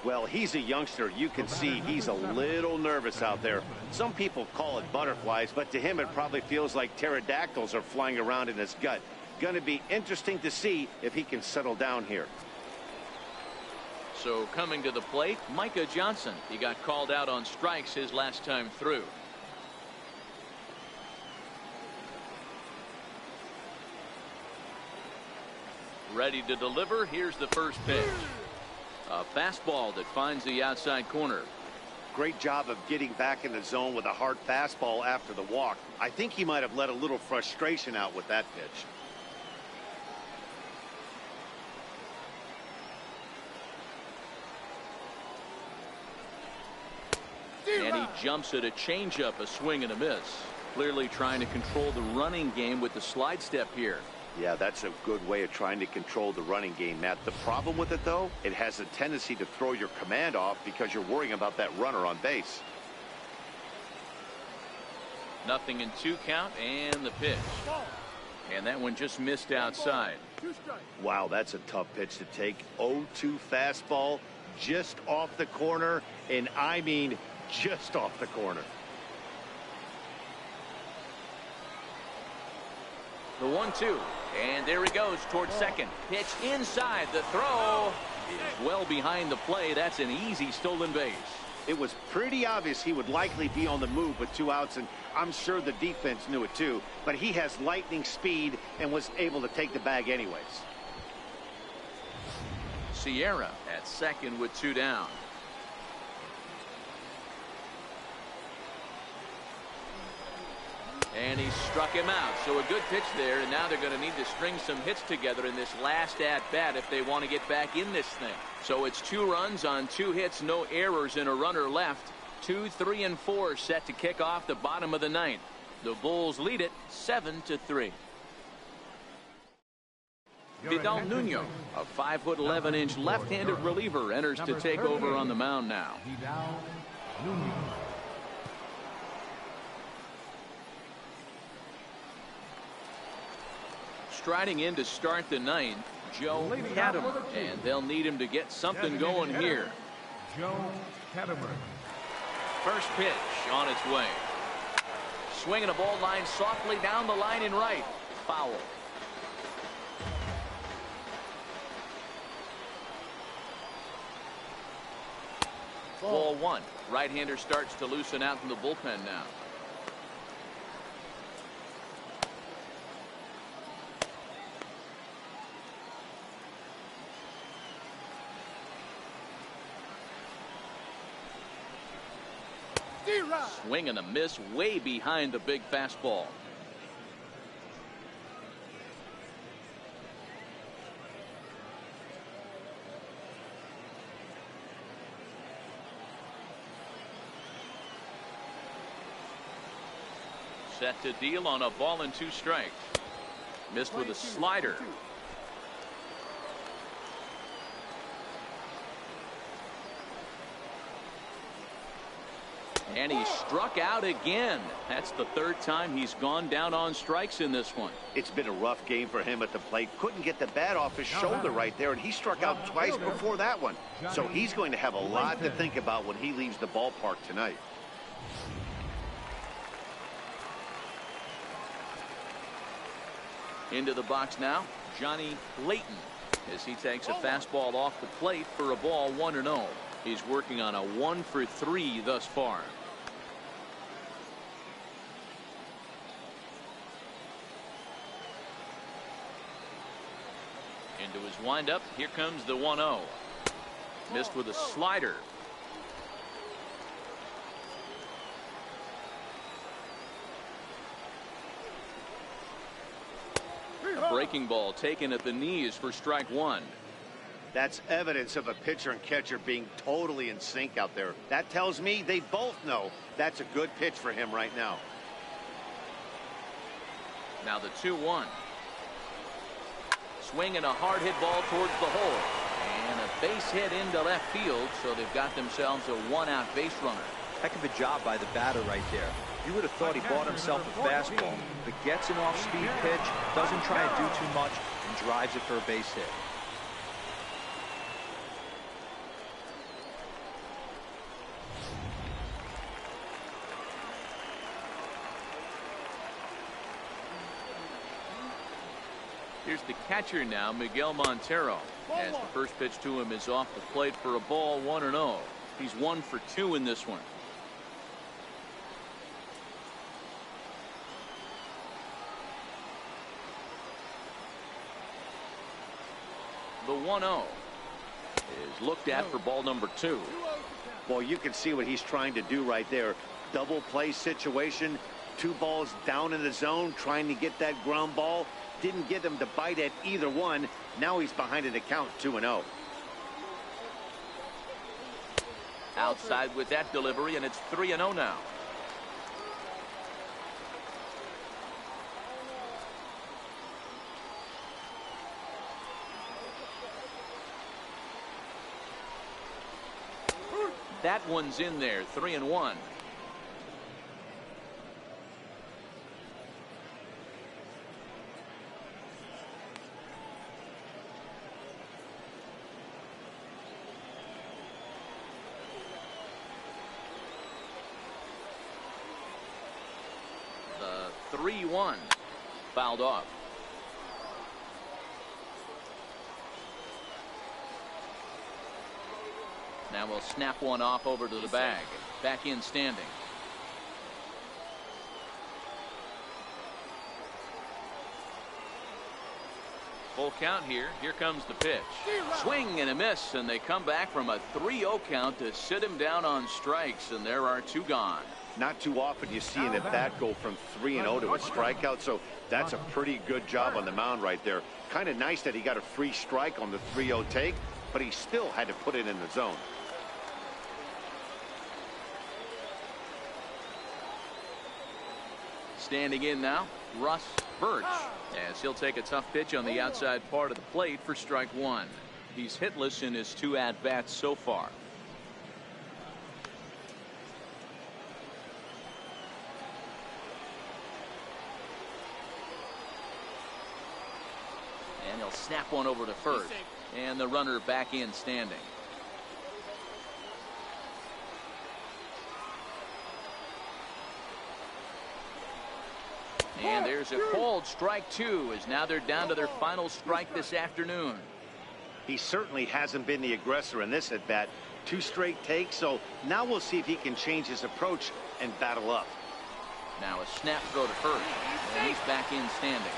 Well, he's a youngster. You can see he's a little nervous out there. Some people call it butterflies, but to him it probably feels like pterodactyls are flying around in his gut. Going to be interesting to see if he can settle down here. So coming to the plate, Micah Johnson. He got called out on strikes his last time through. Ready to deliver. Here's the first pitch. A fastball that finds the outside corner. Great job of getting back in the zone with a hard fastball after the walk. I think he might have let a little frustration out with that pitch. And he jumps at a changeup, a swing and a miss. Clearly trying to control the running game with the slide step here. Yeah, that's a good way of trying to control the running game, Matt. The problem with it, though, it has a tendency to throw your command off because you're worrying about that runner on base. 0-2 count and the pitch. And that one just missed outside. Wow, that's a tough pitch to take. 0-2 fastball just off the corner, and I mean just off the corner. The 1-2. And there he goes towards second. Pitch inside. The throw is well behind the play. That's an easy stolen base. It was pretty obvious he would likely be on the move with 2 outs, and I'm sure the defense knew it too. But he has lightning speed and was able to take the bag anyways. Sierra at second with 2 down. And he struck him out. So a good pitch there, and now they're going to need to string some hits together in this last at-bat if they want to get back in this thing. So it's 2 runs on 2 hits, no errors, and a runner left. 2, 3, and 4 set to kick off the bottom of the 9th. The Bulls lead it 7-3. Vidal Nuno, a 5'11" left-handed reliever, enters to take over on the mound now. Vidal Nuno. Striding in to start the 9th, Joe Katimer, and they'll need him to get something going here. Joe Katimer. First pitch on its way. Swinging a ball line softly down the line in right. Foul. Ball 1. Right-hander starts to loosen out from the bullpen now. Swing and a miss way behind the big fastball. Set to deal on a ball and 2 strikes. Missed with a slider. And he struck out again. That's the third time he's gone down on strikes in this one. It's been a rough game for him at the plate. Couldn't get the bat off his shoulder right there, and he struck out twice before that one. So he's going to have a lot to think about when he leaves the ballpark tonight. Into the box now, Johnny Layton, as he takes a fastball off the plate for a ball 1-0. He's working on a 1-for-3 thus far. Into his windup. Here comes the 1-0. Missed with a slider. A breaking ball taken at the knees for strike one. That's evidence of a pitcher and catcher being totally in sync out there. That tells me they both know that's a good pitch for him right now. Now the 2-1. Swinging a hard hit ball towards the hole. And a base hit into left field, so they've got themselves a one-out base runner. Heck of a job by the batter right there. You would have thought he bought himself a fastball, but gets an off-speed pitch, doesn't try to do too much, and drives it for a base hit. Here's the catcher now, Miguel Montero, as the first pitch to him is off the plate for a ball 1-0. He's 1 for 2 in this one. The 1-0 is looked at for ball number 2. Well, you can see what he's trying to do right there. Double play situation, 2 balls down in the zone, trying to get that ground ball. Didn't get him to bite at either one. Now he's behind an account 2-0. Outside with that delivery, and it's 3-0 now. That one's in there, 3-1. The 3-1 fouled off. Now we'll snap one off over to the bag. Back in standing. Full count here. Here comes the pitch. Swing and a miss, and they come back from a 3-0 count to sit him down on strikes, and there are 2 gone. Not too often you see an at-bat go from 3-0 to a strikeout, so that's a pretty good job on the mound right there. Kind of nice that he got a free strike on the 3-0 take, but he still had to put it in the zone. Standing in now, Russ Birch, as he'll take a tough pitch on the outside part of the plate for strike 1. He's hitless in his 2 at-bats so far. And he'll snap one over to first, and the runner back in standing. And there's a called strike 2, as now they're down to their final strike this afternoon. He certainly hasn't been the aggressor in this at-bat. 2 straight takes, so now we'll see if he can change his approach and battle up. Now a snap throw to first, and he's back in standing.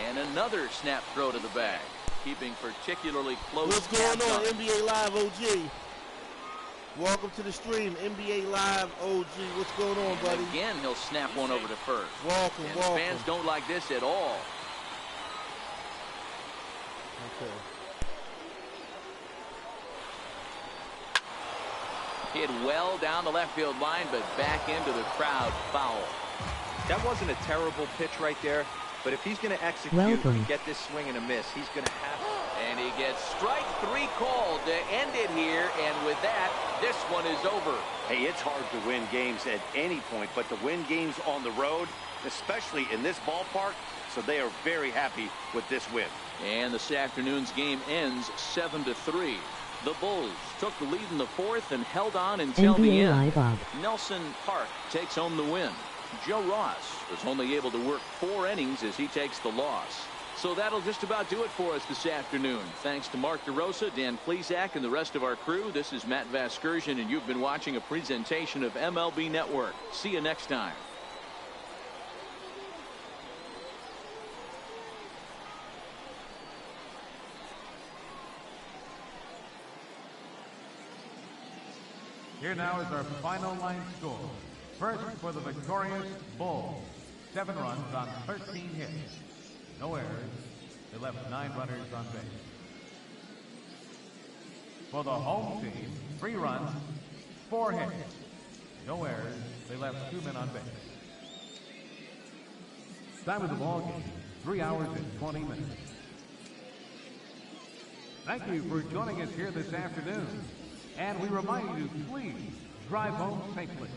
And another snap throw to the bag, keeping particularly close. What's going on, NBA Live OG? Welcome to the stream, NBA Live OG. What's going on, buddy? And again, he'll snap one over to first. Welcome, and welcome. Fans don't like this at all. Okay. Hit well down the left field line, but back into the crowd, foul. That wasn't a terrible pitch right there, but if he's going to execute Welcome. and get this swing and a miss, he's going to have to. And he gets strike 3 called to end it here, and with that, this one is over. Hey, it's hard to win games at any point, but to win games on the road, especially in this ballpark, so they are very happy with this win. And this afternoon's game ends 7-3. The Bulls took the lead in the 4th and held on until the NBA end. Live Up. Nelson Park takes home the win. Joe Ross was only able to work 4 innings as he takes the loss. So that'll just about do it for us this afternoon. Thanks to Mark DeRosa, Dan Plesac, and the rest of our crew. This is Matt Vasgersian, and you've been watching a presentation of MLB Network. See you next time. Here now is our final line score. First for the victorious Bulls. 7 runs on 13 hits. No errors. They left 9 runners on base. For the home team, 3 runs, 4 hits. No errors. They left 2 men on base. Time of the ball game, 3 hours and 20 minutes. Thank you for joining us here this afternoon. And we remind you to please drive home safely.